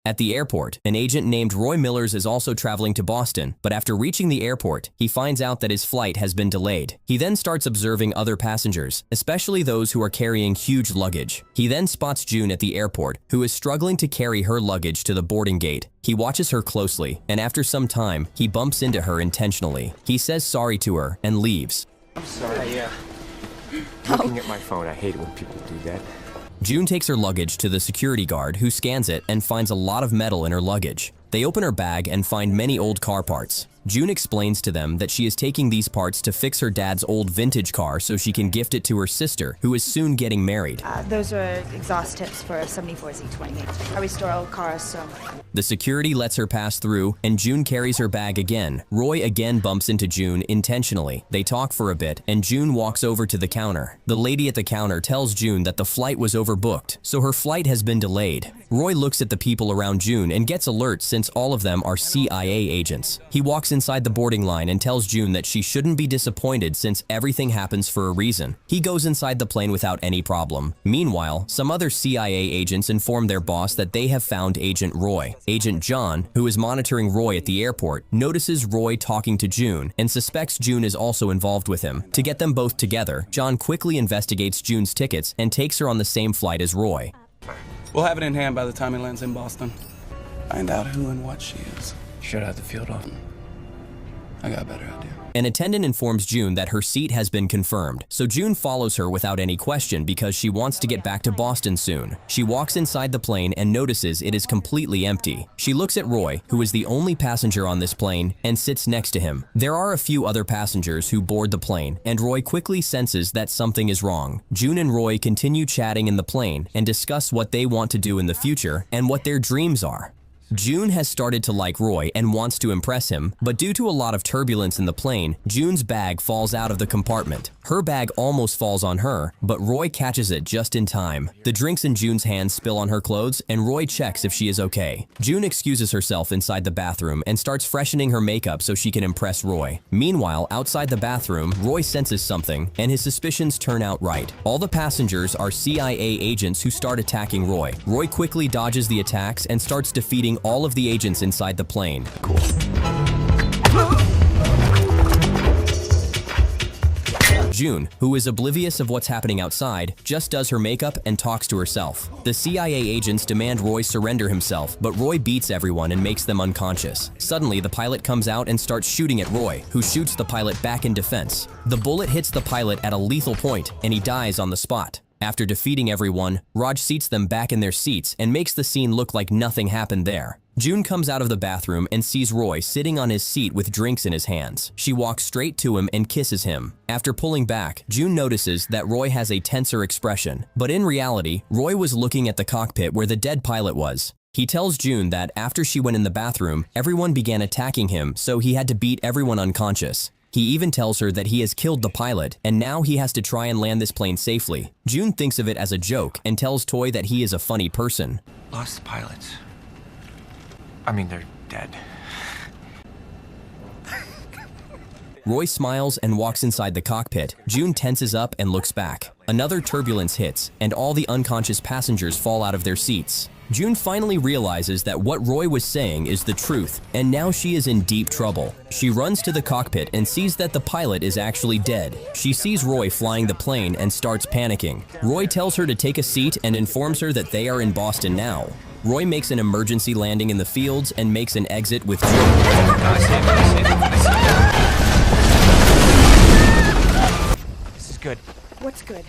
At the airport, an agent named Roy Millers is also traveling to Boston, but after reaching the airport, he finds out that his flight has been delayed. He then starts observing other passengers, especially those who are carrying huge luggage. He then spots June at the airport, who is struggling to carry her luggage to the boarding gate. He watches her closely, and after some time, he bumps into her intentionally. He says sorry to her and leaves. I'm sorry, looking at my phone. I hate it when people do that. June takes her luggage to the security guard, who scans it and finds a lot of metal in her luggage. They open her bag and find many old car parts. June explains to them that she is taking these parts to fix her dad's old vintage car so she can gift it to her sister, who is soon getting married. Those are exhaust tips for a 74 Z28. I restore old cars, so... The security lets her pass through, and June carries her bag again. Roy again bumps into June intentionally. They talk for a bit, and June walks over to the counter. The lady at the counter tells June that the flight was overbooked, so her flight has been delayed. Roy looks at the people around June and gets alert since all of them are CIA agents. He walks inside the boarding line and tells June that she shouldn't be disappointed since everything happens for a reason. He goes inside the plane without any problem. Meanwhile, some other CIA agents inform their boss that they have found Agent Roy. Agent John, who is monitoring Roy at the airport, notices Roy talking to June and suspects June is also involved with him. To get them both together, John quickly investigates June's tickets and takes her on the same flight as Roy. We'll have it in hand by the time he lands in Boston. Find out who and what she is. Shut out the field off. I got a better idea. An attendant informs June that her seat has been confirmed, so June follows her without any question because she wants to get back to Boston soon. She walks inside the plane and notices it is completely empty. She looks at Roy, who is the only passenger on this plane, and sits next to him. There are a few other passengers who board the plane, and Roy quickly senses that something is wrong. June and Roy continue chatting in the plane and discuss what they want to do in the future and what their dreams are. June has started to like Roy and wants to impress him, but due to a lot of turbulence in the plane, June's bag falls out of the compartment. Her bag almost falls on her, but Roy catches it just in time. The drinks in June's hands spill on her clothes, and Roy checks if she is okay. June excuses herself inside the bathroom and starts freshening her makeup so she can impress Roy. Meanwhile, outside the bathroom, Roy senses something, and his suspicions turn out right. All the passengers are CIA agents who start attacking Roy. Roy quickly dodges the attacks and starts defeating all of the agents inside the plane. Cool. June, who is oblivious of what's happening outside, just does her makeup and talks to herself. The CIA agents demand Roy surrender himself, but Roy beats everyone and makes them unconscious. Suddenly, the pilot comes out and starts shooting at Roy, who shoots the pilot back in defense. The bullet hits the pilot at a lethal point, and he dies on the spot. After defeating everyone, Raj seats them back in their seats and makes the scene look like nothing happened there. June comes out of the bathroom and sees Roy sitting on his seat with drinks in his hands. She walks straight to him and kisses him. After pulling back, June notices that Roy has a tenser expression, but in reality, Roy was looking at the cockpit where the dead pilot was. He tells June that after she went in the bathroom, everyone began attacking him, so he had to beat everyone unconscious. He even tells her that he has killed the pilot, and now he has to try and land this plane safely. June thinks of it as a joke and tells Toy that he is a funny person. Lost the pilots. I mean, they're dead. Roy smiles and walks inside the cockpit. June tenses up and looks back. Another turbulence hits, and all the unconscious passengers fall out of their seats. June finally realizes that what Roy was saying is the truth, and now she is in deep trouble. She runs to the cockpit and sees that the pilot is actually dead. She sees Roy flying the plane and starts panicking. Roy tells her to take a seat and informs her that they are in Boston now. Roy makes an emergency landing in the fields and makes an exit with June. This is good. What's good?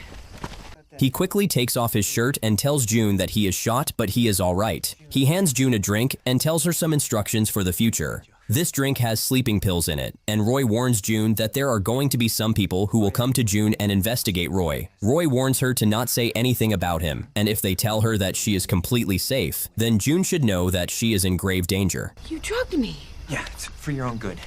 He quickly takes off his shirt and tells June that he is shot, but he is all right. He hands June a drink and tells her some instructions for the future. This drink has sleeping pills in it, and Roy warns June that there are going to be some people who will come to June and investigate Roy. Roy warns her to not say anything about him, and if they tell her that she is completely safe, then June should know that she is in grave danger. You drugged me. Yeah, it's for your own good.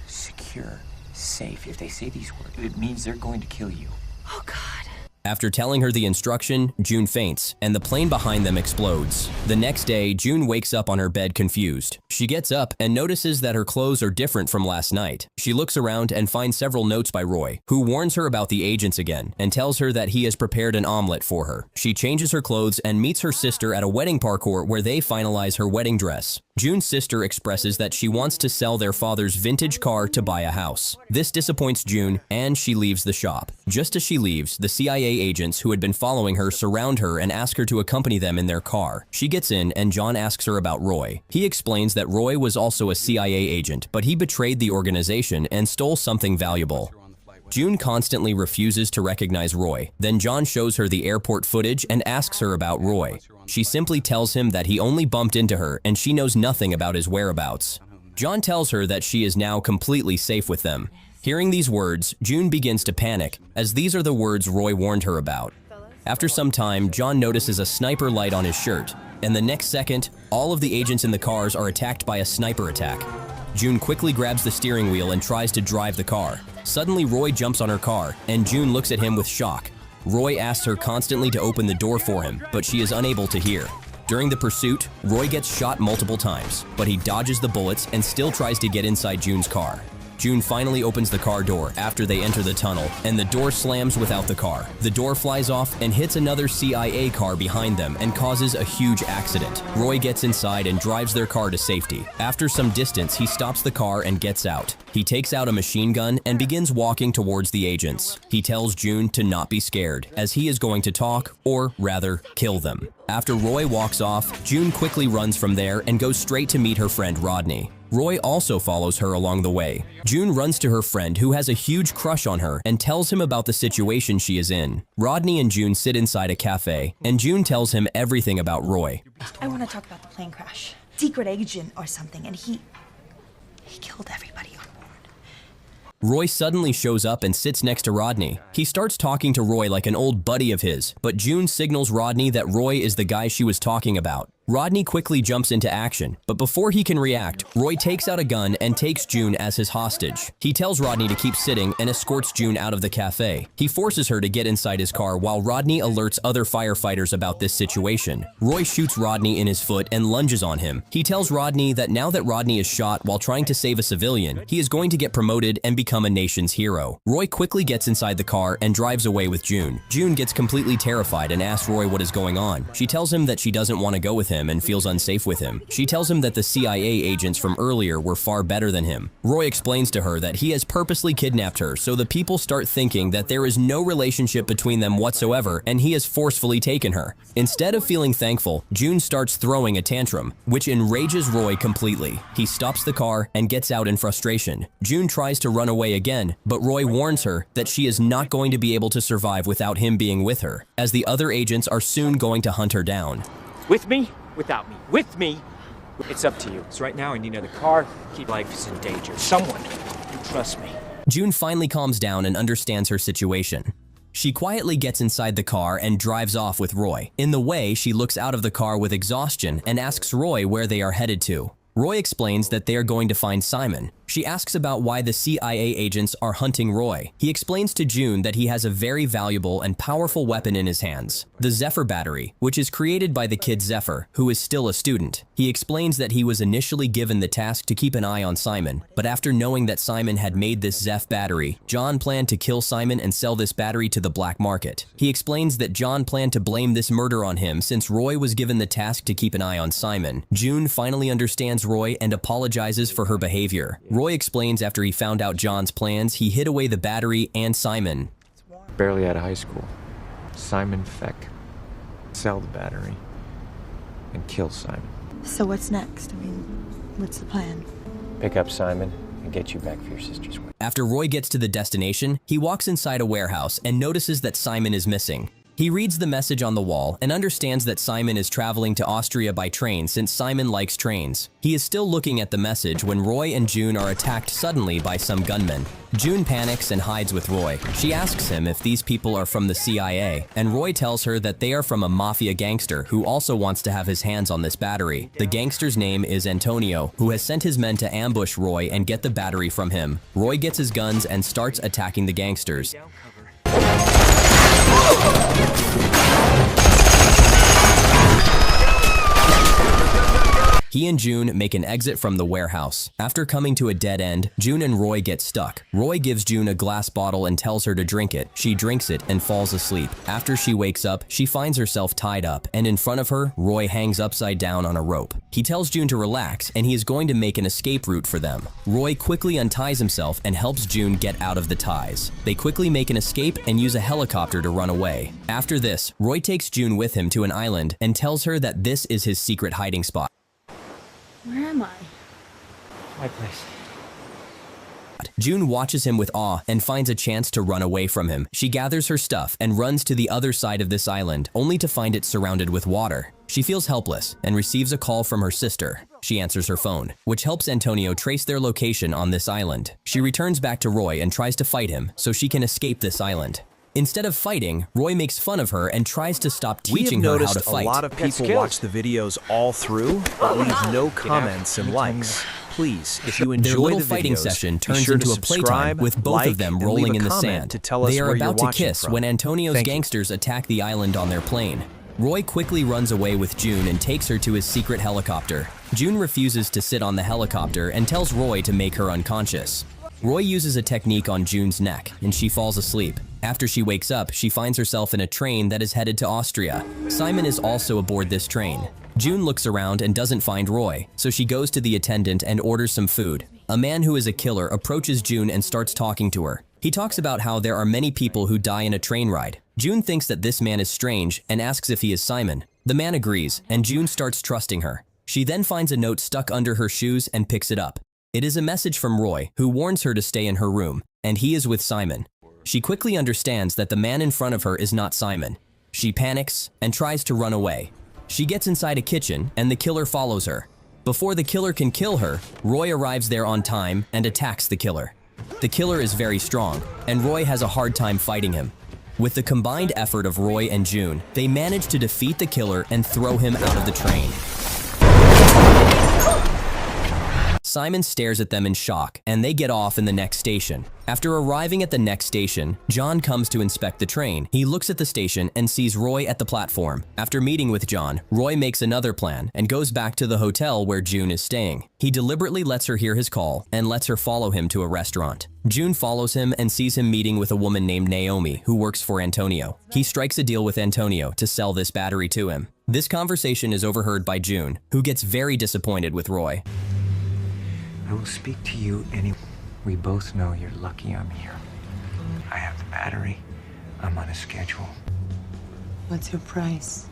Secure, safe. If they say these words, it means they're going to kill you. Oh, God. After telling her the instruction, June faints, and the plane behind them explodes. The next day, June wakes up on her bed confused. She gets up and notices that her clothes are different from last night. She looks around and finds several notes by Roy, who warns her about the agents again and tells her that he has prepared an omelet for her. She changes her clothes and meets her sister at a wedding parkour where they finalize her wedding dress. June's sister expresses that she wants to sell their father's vintage car to buy a house. This disappoints June, and she leaves the shop. Just as she leaves, the CIA agents who had been following her surround her and ask her to accompany them in their car. She gets in, and John asks her about Roy. He explains that Roy was also a CIA agent, but he betrayed the organization and stole something valuable. June constantly refuses to recognize Roy. Then John shows her the airport footage and asks her about Roy. She simply tells him that he only bumped into her and she knows nothing about his whereabouts. John tells her that she is now completely safe with them. Hearing these words, June begins to panic, as these are the words Roy warned her about. After some time, John notices a sniper light on his shirt, and the next second, all of the agents in the cars are attacked by a sniper attack. June quickly grabs the steering wheel and tries to drive the car. Suddenly, Roy jumps on her car, and June looks at him with shock. Roy asks her constantly to open the door for him, but she is unable to hear. During the pursuit, Roy gets shot multiple times, but he dodges the bullets and still tries to get inside June's car. June finally opens the car door after they enter the tunnel, and the door slams without the car. The door flies off and hits another CIA car behind them and causes a huge accident. Roy gets inside and drives their car to safety. After some distance, he stops the car and gets out. He takes out a machine gun and begins walking towards the agents. He tells June to not be scared, as he is going to talk, or rather, kill them. After Roy walks off, June quickly runs from there and goes straight to meet her friend Rodney. Roy also follows her along the way. June runs to her friend who has a huge crush on her and tells him about the situation she is in. Rodney and June sit inside a cafe, and June tells him everything about Roy. I want to talk about the plane crash. Secret agent or something, and he killed everybody on board. Roy suddenly shows up and sits next to Rodney. He starts talking to Roy like an old buddy of his, but June signals Rodney that Roy is the guy she was talking about. Rodney quickly jumps into action, but before he can react, Roy takes out a gun and takes June as his hostage. He tells Rodney to keep sitting and escorts June out of the cafe. He forces her to get inside his car while Rodney alerts other firefighters about this situation. Roy shoots Rodney in his foot and lunges on him. He tells Rodney that now that Rodney is shot while trying to save a civilian, he is going to get promoted and become a nation's hero. Roy quickly gets inside the car and drives away with June. June gets completely terrified and asks Roy what is going on. She tells him that she doesn't want to go with him and feels unsafe with him. She tells him that the CIA agents from earlier were far better than him. Roy explains to her that he has purposely kidnapped her, so the people start thinking that there is no relationship between them whatsoever, and he has forcefully taken her. Instead of feeling thankful, June starts throwing a tantrum, which enrages Roy completely. He stops the car and gets out in frustration. June tries to run away again, but Roy warns her that she is not going to be able to survive without him being with her, as the other agents are soon going to hunt her down. With me? Without me? With me? It's up to you. So right now I need another car. Keep life is in danger. Someone, you trust me. June finally calms down and understands her situation. She quietly gets inside the car and drives off with Roy. In the way, she looks out of the car with exhaustion and asks Roy where they are headed to. Roy explains that they are going to find Simon. She asks about why the CIA agents are hunting Roy. He explains to June that he has a very valuable and powerful weapon in his hands, the Zephyr battery, which is created by the kid Zephyr, who is still a student. He explains that he was initially given the task to keep an eye on Simon, but after knowing that Simon had made this Zephyr battery, John planned to kill Simon and sell this battery to the black market. He explains that John planned to blame this murder on him since Roy was given the task to keep an eye on Simon. June finally understands Roy and apologizes for her behavior. Roy explains after he found out John's plans, he hid away the battery and Simon. Barely out of high school. Simon Feck. Sell the battery and kill Simon. So what's next? I mean, what's the plan? Pick up Simon and get you back for your sister's wedding. After Roy gets to the destination, he walks inside a warehouse and notices that Simon is missing. He reads the message on the wall and understands that Simon is traveling to Austria by train since Simon likes trains. He is still looking at the message when Roy and June are attacked suddenly by some gunmen. June panics and hides with Roy. She asks him if these people are from the CIA, and Roy tells her that they are from a mafia gangster who also wants to have his hands on this battery. The gangster's name is Antonio, who has sent his men to ambush Roy and get the battery from him. Roy gets his guns and starts attacking the gangsters. He and June make an exit from the warehouse. After coming to a dead end, June and Roy get stuck. Roy gives June a glass bottle and tells her to drink it. She drinks it and falls asleep. After she wakes up, she finds herself tied up, and in front of her, Roy hangs upside down on a rope. He tells June to relax, and he is going to make an escape route for them. Roy quickly unties himself and helps June get out of the ties. They quickly make an escape and use a helicopter to run away. After this, Roy takes June with him to an island and tells her that this is his secret hiding spot. Where am I? My place. June watches him with awe and finds a chance to run away from him. She gathers her stuff and runs to the other side of this island, only to find it surrounded with water. She feels helpless and receives a call from her sister. She answers her phone, which helps Antonio trace their location on this island. She returns back to Roy and tries to fight him so she can escape this island. Instead of fighting, Roy makes fun of her and tries to stop teaching her how to fight. A lot of people watch the videos all through, but leave no comments and likes. Please, if you enjoy their little the fighting videos, session be turns sure into to a playtime with both like, of them and rolling leave in a the comment sand. to tell us They are where you're about to watching kiss from. when Antonio's Thank you. gangsters attack the island on their plane. Roy quickly runs away with June and takes her to his secret helicopter. June refuses to sit on the helicopter and tells Roy to make her unconscious. Roy uses a technique on June's neck, and she falls asleep. After she wakes up, she finds herself in a train that is headed to Austria. Simon is also aboard this train. June looks around and doesn't find Roy, so she goes to the attendant and orders some food. A man who is a killer approaches June and starts talking to her. He talks about how there are many people who die in a train ride. June thinks that this man is strange and asks if he is Simon. The man agrees, and June starts trusting her. She then finds a note stuck under her shoes and picks it up. It is a message from Roy, who warns her to stay in her room, and he is with Simon. She quickly understands that the man in front of her is not Simon. She panics and tries to run away. She gets inside a kitchen, and the killer follows her. Before the killer can kill her, Roy arrives there on time and attacks the killer. The killer is very strong, and Roy has a hard time fighting him. With the combined effort of Roy and June, they manage to defeat the killer and throw him out of the train. Simon stares at them in shock, and they get off in the next station. After arriving at the next station, John comes to inspect the train. He looks at the station and sees Roy at the platform. After meeting with John, Roy makes another plan and goes back to the hotel where June is staying. He deliberately lets her hear his call and lets her follow him to a restaurant. June follows him and sees him meeting with a woman named Naomi who works for Antonio. He strikes a deal with Antonio to sell this battery to him. This conversation is overheard by June, who gets very disappointed with Roy. I will speak to you anyway. We both know you're lucky I'm here. I have the battery. I'm on a schedule. What's your price?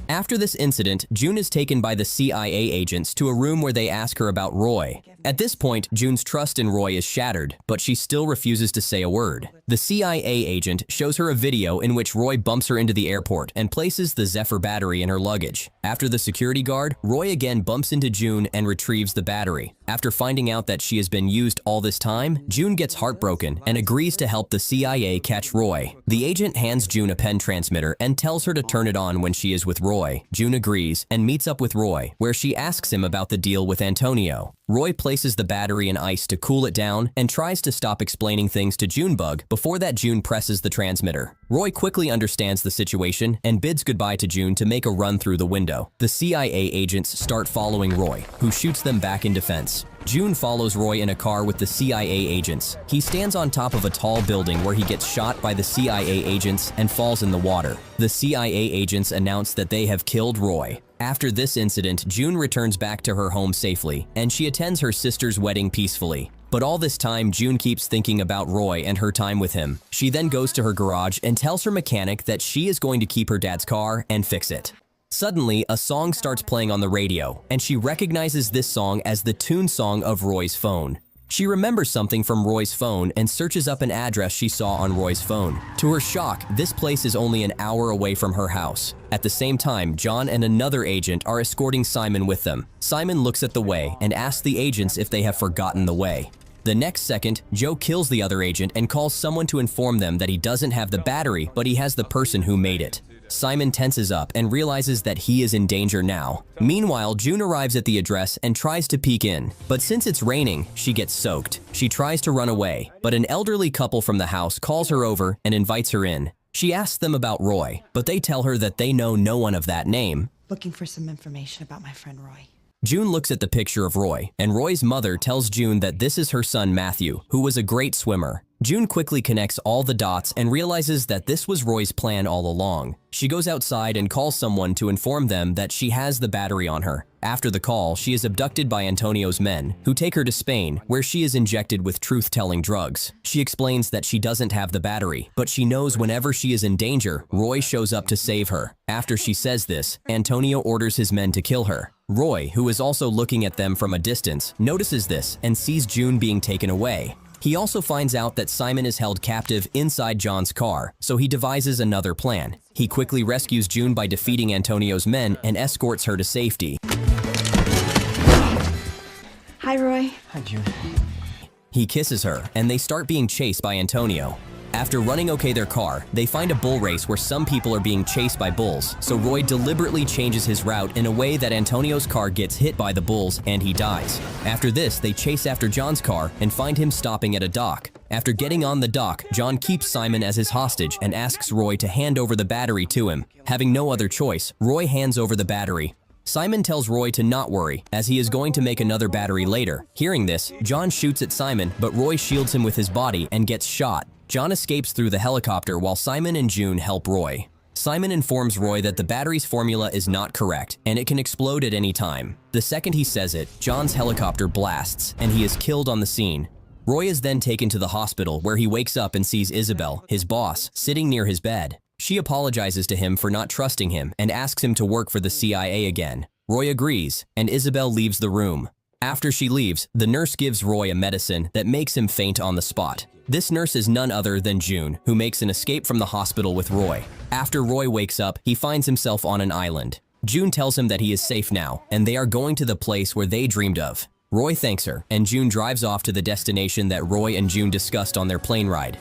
After this incident, June is taken by the CIA agents to a room where they ask her about Roy. At this point, June's trust in Roy is shattered, but she still refuses to say a word. The CIA agent shows her a video in which Roy bumps her into the airport and places the Zephyr battery in her luggage. After the security guard, Roy again bumps into June and retrieves the battery. After finding out that she has been used all this time, June gets heartbroken and agrees to help the CIA catch Roy. The agent hands June a pen transmitter and tells her to turn it on when she is with Roy. June agrees and meets up with Roy, where she asks him about the deal with Antonio. Roy places the battery in ice to cool it down and tries to stop explaining things to Junebug. Before that, June presses the transmitter. Roy quickly understands the situation and bids goodbye to June to make a run through the window. The CIA agents start following Roy, who shoots them back in defense. June follows Roy in a car with the CIA agents. He stands on top of a tall building where he gets shot by the CIA agents and falls in the water. The CIA agents announce that they have killed Roy. After this incident, June returns back to her home safely, and she attends her sister's wedding peacefully. But all this time, June keeps thinking about Roy and her time with him. She then goes to her garage and tells her mechanic that she is going to keep her dad's car and fix it. Suddenly, a song starts playing on the radio, and she recognizes this song as the tune song of Roy's phone. She remembers something from Roy's phone and searches up an address she saw on Roy's phone. To her shock, this place is only an hour away from her house. At the same time, John and another agent are escorting Simon with them. Simon looks at the way and asks the agents if they have forgotten the way. The next second, Joe kills the other agent and calls someone to inform them that he doesn't have the battery, but he has the person who made it. Simon tenses up and realizes that he is in danger now. Meanwhile, June arrives at the address and tries to peek in, but since it's raining, she gets soaked. She tries to run away, but an elderly couple from the house calls her over and invites her in. She asks them about Roy, but they tell her that they know no one of that name. Looking for some information about my friend Roy. June looks at the picture of Roy, and Roy's mother tells June that this is her son Matthew, who was a great swimmer. June quickly connects all the dots and realizes that this was Roy's plan all along. She goes outside and calls someone to inform them that she has the battery on her. After the call, she is abducted by Antonio's men, who take her to Spain, where she is injected with truth-telling drugs. She explains that she doesn't have the battery, but she knows whenever she is in danger, Roy shows up to save her. After she says this, Antonio orders his men to kill her. Roy, who is also looking at them from a distance, notices this and sees June being taken away. He also finds out that Simon is held captive inside John's car, so he devises another plan. He quickly rescues June by defeating Antonio's men and escorts her to safety. Hi, Roy. Hi, June. He kisses her, and they start being chased by Antonio. After running their car, they find a bull race where some people are being chased by bulls, so Roy deliberately changes his route in a way that Antonio's car gets hit by the bulls and he dies. After this, they chase after John's car and find him stopping at a dock. After getting on the dock, John keeps Simon as his hostage and asks Roy to hand over the battery to him. Having no other choice, Roy hands over the battery. Simon tells Roy to not worry, as he is going to make another battery later. Hearing this, John shoots at Simon, but Roy shields him with his body and gets shot. John escapes through the helicopter while Simon and June help Roy. Simon informs Roy that the battery's formula is not correct, and it can explode at any time. The second he says it, John's helicopter blasts, and he is killed on the scene. Roy is then taken to the hospital, where he wakes up and sees Isabel, his boss, sitting near his bed. She apologizes to him for not trusting him and asks him to work for the CIA again. Roy agrees, and Isabel leaves the room. After she leaves, the nurse gives Roy a medicine that makes him faint on the spot. This nurse is none other than June, who makes an escape from the hospital with Roy. After Roy wakes up, he finds himself on an island. June tells him that he is safe now, and they are going to the place where they dreamed of. Roy thanks her, and June drives off to the destination that Roy and June discussed on their plane ride.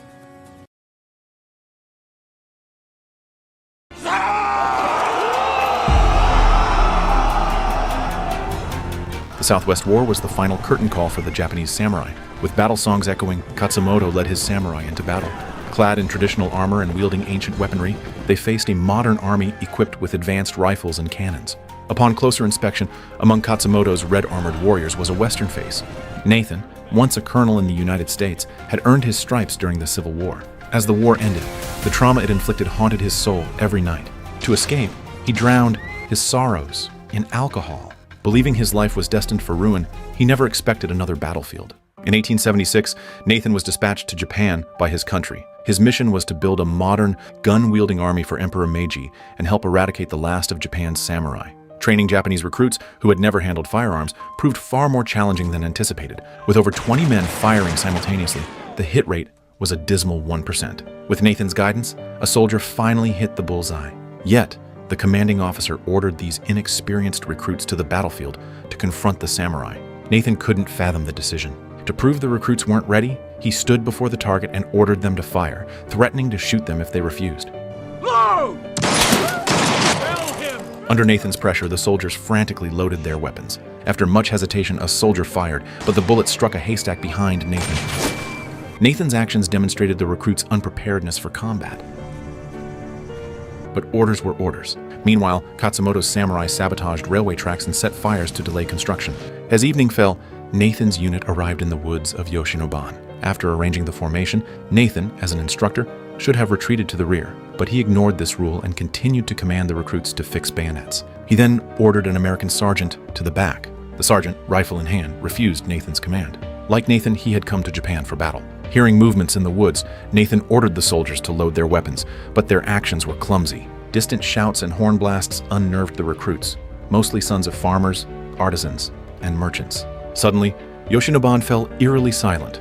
The Southwest War was the final curtain call for the Japanese samurai. With battle songs echoing, Katsumoto led his samurai into battle. Clad in traditional armor and wielding ancient weaponry, they faced a modern army equipped with advanced rifles and cannons. Upon closer inspection, among Katsumoto's red-armored warriors was a Western face. Nathan, once a colonel in the United States, had earned his stripes during the Civil War. As the war ended, the trauma it inflicted haunted his soul every night. To escape, he drowned his sorrows in alcohol. Believing his life was destined for ruin, he never expected another battlefield. In 1876, Nathan was dispatched to Japan by his country. His mission was to build a modern, gun-wielding army for Emperor Meiji and help eradicate the last of Japan's samurai. Training Japanese recruits who had never handled firearms proved far more challenging than anticipated. With over 20 men firing simultaneously, the hit rate was a dismal 1%. With Nathan's guidance, a soldier finally hit the bullseye. Yet, the commanding officer ordered these inexperienced recruits to the battlefield to confront the samurai. Nathan couldn't fathom the decision. To prove the recruits weren't ready, he stood before the target and ordered them to fire, threatening to shoot them if they refused. Load! Under Nathan's pressure, the soldiers frantically loaded their weapons. After much hesitation, a soldier fired, but the bullet struck a haystack behind Nathan. Nathan's actions demonstrated the recruits' unpreparedness for combat. But orders were orders. Meanwhile, Katsumoto's samurai sabotaged railway tracks and set fires to delay construction. As evening fell, Nathan's unit arrived in the woods of Yoshinoban. After arranging the formation, Nathan, as an instructor, should have retreated to the rear, but he ignored this rule and continued to command the recruits to fix bayonets. He then ordered an American sergeant to the back. The sergeant, rifle in hand, refused Nathan's command. Like Nathan, he had come to Japan for battle. Hearing movements in the woods, Nathan ordered the soldiers to load their weapons, but their actions were clumsy. Distant shouts and horn blasts unnerved the recruits, mostly sons of farmers, artisans, and merchants. Suddenly, Yoshinoban fell eerily silent.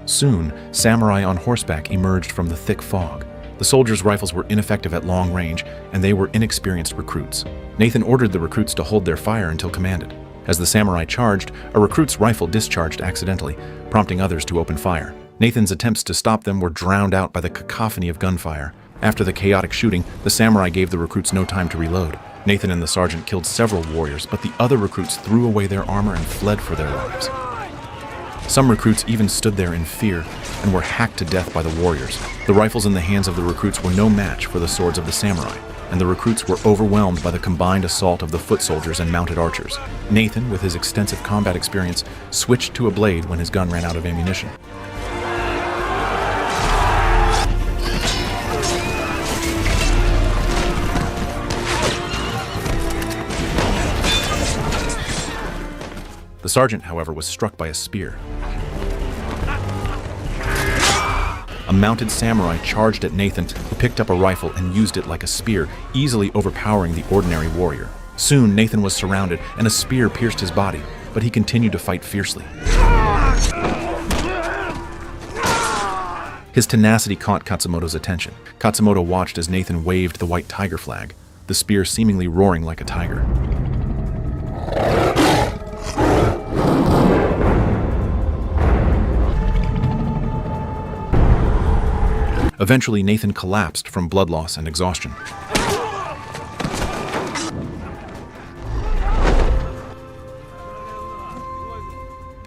Soon, samurai on horseback emerged from the thick fog. The soldiers' rifles were ineffective at long range, and they were inexperienced recruits. Nathan ordered the recruits to hold their fire until commanded. As the samurai charged, a recruit's rifle discharged accidentally, prompting others to open fire. Nathan's attempts to stop them were drowned out by the cacophony of gunfire. After the chaotic shooting, the samurai gave the recruits no time to reload. Nathan and the sergeant killed several warriors, but the other recruits threw away their armor and fled for their lives. Some recruits even stood there in fear and were hacked to death by the warriors. The rifles in the hands of the recruits were no match for the swords of the samurai, and the recruits were overwhelmed by the combined assault of the foot soldiers and mounted archers. Nathan, with his extensive combat experience, switched to a blade when his gun ran out of ammunition. The sergeant, however, was struck by a spear. A mounted samurai charged at Nathan, who picked up a rifle and used it like a spear, easily overpowering the ordinary warrior. Soon, Nathan was surrounded, and a spear pierced his body, but he continued to fight fiercely. His tenacity caught Katsumoto's attention. Katsumoto watched as Nathan waved the white tiger flag, the spear seemingly roaring like a tiger. Eventually, Nathan collapsed from blood loss and exhaustion.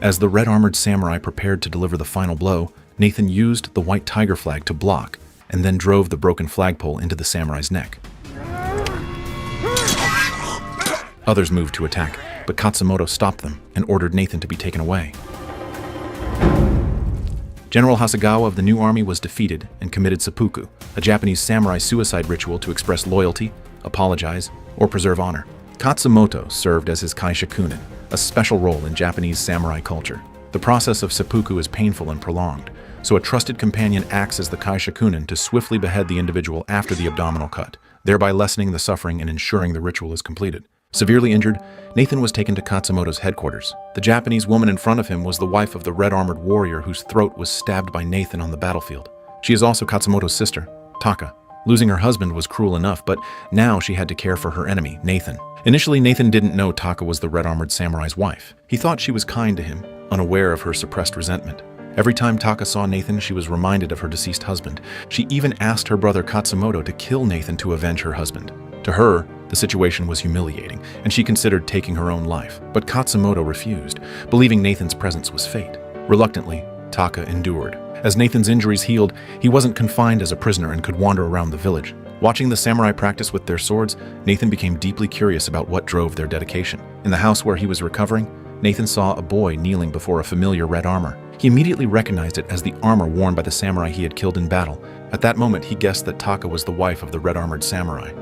As the red-armored samurai prepared to deliver the final blow, Nathan used the white tiger flag to block and then drove the broken flagpole into the samurai's neck. Others moved to attack, but Katsumoto stopped them and ordered Nathan to be taken away. General Hasegawa of the new army was defeated and committed seppuku, a Japanese samurai suicide ritual to express loyalty, apologize, or preserve honor. Katsumoto served as his kaishakunin, a special role in Japanese samurai culture. The process of seppuku is painful and prolonged, so a trusted companion acts as the kaishakunin to swiftly behead the individual after the abdominal cut, thereby lessening the suffering and ensuring the ritual is completed. Severely injured, Nathan was taken to Katsumoto's headquarters. The Japanese woman in front of him was the wife of the red-armored warrior whose throat was stabbed by Nathan on the battlefield. She is also Katsumoto's sister, Taka. Losing her husband was cruel enough, but now she had to care for her enemy, Nathan. Initially, Nathan didn't know Taka was the red-armored samurai's wife. He thought she was kind to him, unaware of her suppressed resentment. Every time Taka saw Nathan, she was reminded of her deceased husband. She even asked her brother Katsumoto to kill Nathan to avenge her husband. To her, the situation was humiliating, and she considered taking her own life. But Katsumoto refused, believing Nathan's presence was fate. Reluctantly, Taka endured. As Nathan's injuries healed, he wasn't confined as a prisoner and could wander around the village. Watching the samurai practice with their swords, Nathan became deeply curious about what drove their dedication. In the house where he was recovering, Nathan saw a boy kneeling before a familiar red armor. He immediately recognized it as the armor worn by the samurai he had killed in battle. At that moment, he guessed that Taka was the wife of the red-armored samurai.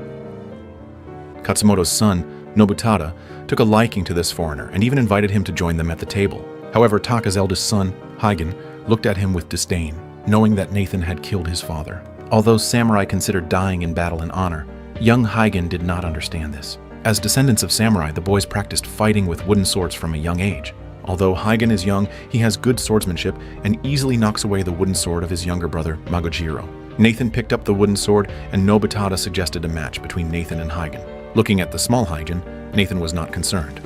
Katsumoto's son, Nobutada, took a liking to this foreigner and even invited him to join them at the table. However, Taka's eldest son, Higen, looked at him with disdain, knowing that Nathan had killed his father. Although samurai considered dying in battle an honor, young Higen did not understand this. As descendants of samurai, the boys practiced fighting with wooden swords from a young age. Although Higen is young, he has good swordsmanship and easily knocks away the wooden sword of his younger brother, Magojiro. Nathan picked up the wooden sword, and Nobutada suggested a match between Nathan and Higen. Looking at the small Higen, Nathan was not concerned.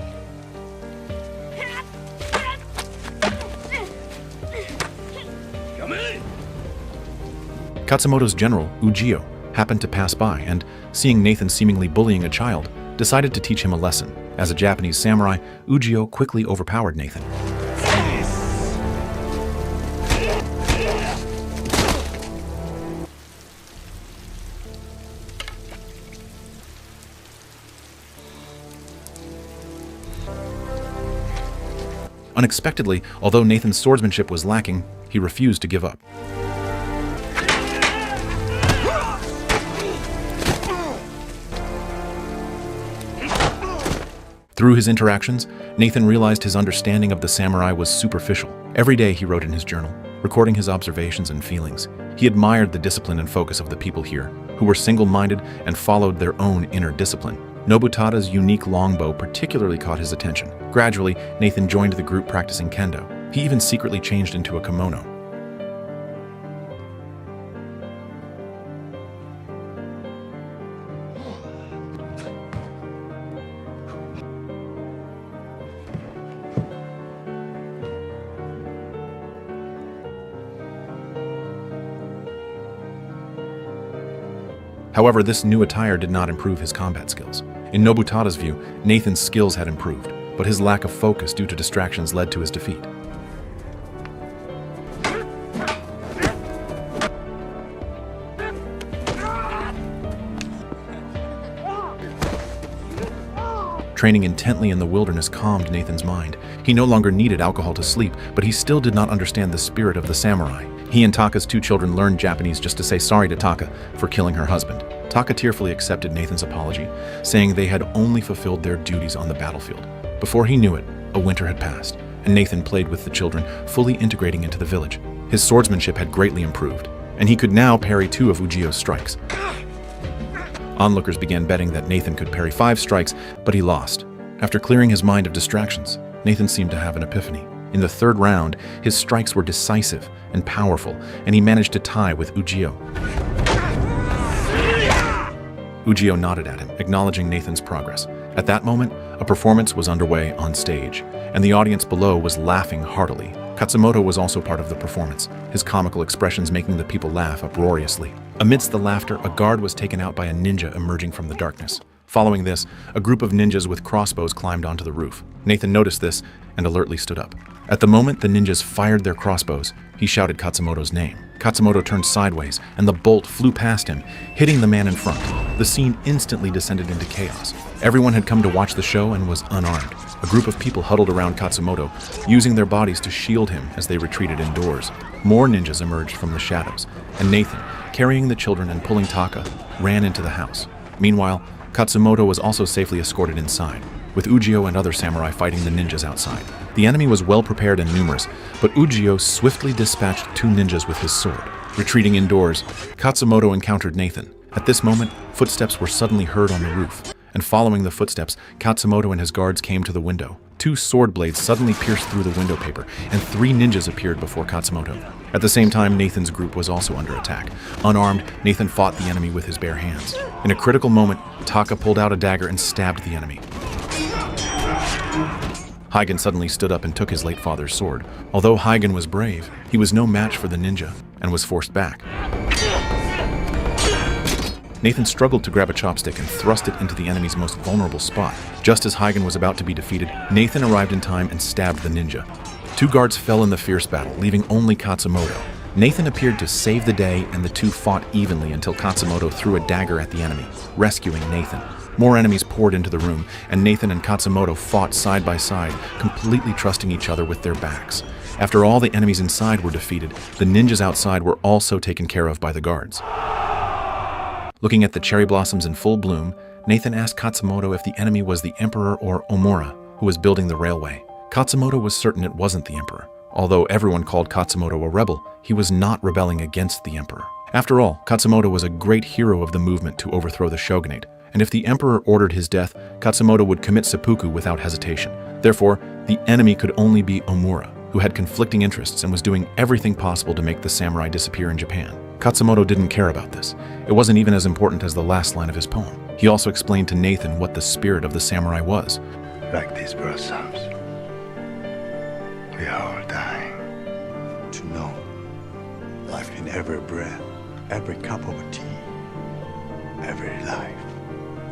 Katsumoto's general, Ujio, happened to pass by and, seeing Nathan seemingly bullying a child, decided to teach him a lesson. As a Japanese samurai, Ujio quickly overpowered Nathan. Unexpectedly, although Nathan's swordsmanship was lacking, he refused to give up. Through his interactions, Nathan realized his understanding of the samurai was superficial. Every day he wrote in his journal, recording his observations and feelings. He admired the discipline and focus of the people here, who were single-minded and followed their own inner discipline. Nobutada's unique longbow particularly caught his attention. Gradually, Nathan joined the group practicing kendo. He even secretly changed into a kimono. However, this new attire did not improve his combat skills. In Nobutada's view, Nathan's skills had improved, but his lack of focus due to distractions led to his defeat. Training intently in the wilderness calmed Nathan's mind. He no longer needed alcohol to sleep, but he still did not understand the spirit of the samurai. He and Taka's 2 children learned Japanese just to say sorry to Taka for killing her husband. Taka tearfully accepted Nathan's apology, saying they had only fulfilled their duties on the battlefield. Before he knew it, a winter had passed, and Nathan played with the children, fully integrating into the village. His swordsmanship had greatly improved, and he could now parry 2 of Ujio's strikes. Onlookers began betting that Nathan could parry 5 strikes, but he lost. After clearing his mind of distractions, Nathan seemed to have an epiphany. In the 3rd round, his strikes were decisive and powerful, and he managed to tie with Ujio. Ujio nodded at him, acknowledging Nathan's progress. At that moment, a performance was underway on stage, and the audience below was laughing heartily. Katsumoto was also part of the performance, his comical expressions making the people laugh uproariously. Amidst the laughter, a guard was taken out by a ninja emerging from the darkness. Following this, a group of ninjas with crossbows climbed onto the roof. Nathan noticed this and alertly stood up. At the moment the ninjas fired their crossbows, he shouted Katsumoto's name. Katsumoto turned sideways, and the bolt flew past him, hitting the man in front. The scene instantly descended into chaos. Everyone had come to watch the show and was unarmed. A group of people huddled around Katsumoto, using their bodies to shield him as they retreated indoors. More ninjas emerged from the shadows, and Nathan, carrying the children and pulling Taka, ran into the house. Meanwhile, Katsumoto was also safely escorted inside, with Ujio and other samurai fighting the ninjas outside. The enemy was well prepared and numerous, but Ujio swiftly dispatched 2 ninjas with his sword. Retreating indoors, Katsumoto encountered Nathan. At this moment, footsteps were suddenly heard on the roof, and following the footsteps, Katsumoto and his guards came to the window. 2 sword blades suddenly pierced through the window paper, and 3 ninjas appeared before Katsumoto. At the same time, Nathan's group was also under attack. Unarmed, Nathan fought the enemy with his bare hands. In a critical moment, Taka pulled out a dagger and stabbed the enemy. Huygen suddenly stood up and took his late father's sword. Although Huygen was brave, he was no match for the ninja and was forced back. Nathan struggled to grab a chopstick and thrust it into the enemy's most vulnerable spot. Just as Huygen was about to be defeated, Nathan arrived in time and stabbed the ninja. 2 guards fell in the fierce battle, leaving only Katsumoto. Nathan appeared to save the day, and the 2 fought evenly until Katsumoto threw a dagger at the enemy, rescuing Nathan. More enemies poured into the room, and Nathan and Katsumoto fought side by side, completely trusting each other with their backs. After all the enemies inside were defeated, the ninjas outside were also taken care of by the guards. Looking at the cherry blossoms in full bloom, Nathan asked Katsumoto if the enemy was the Emperor or Omura, who was building the railway. Katsumoto was certain it wasn't the Emperor. Although everyone called Katsumoto a rebel, he was not rebelling against the Emperor. After all, Katsumoto was a great hero of the movement to overthrow the shogunate, and if the Emperor ordered his death, Katsumoto would commit seppuku without hesitation. Therefore, the enemy could only be Omura, who had conflicting interests and was doing everything possible to make the samurai disappear in Japan. Katsumoto didn't care about this. It wasn't even as important as the last line of his poem. He also explained to Nathan what the spirit of the samurai was. Like these blossoms, we are all dying. To know life in every breath, every cup of tea, every life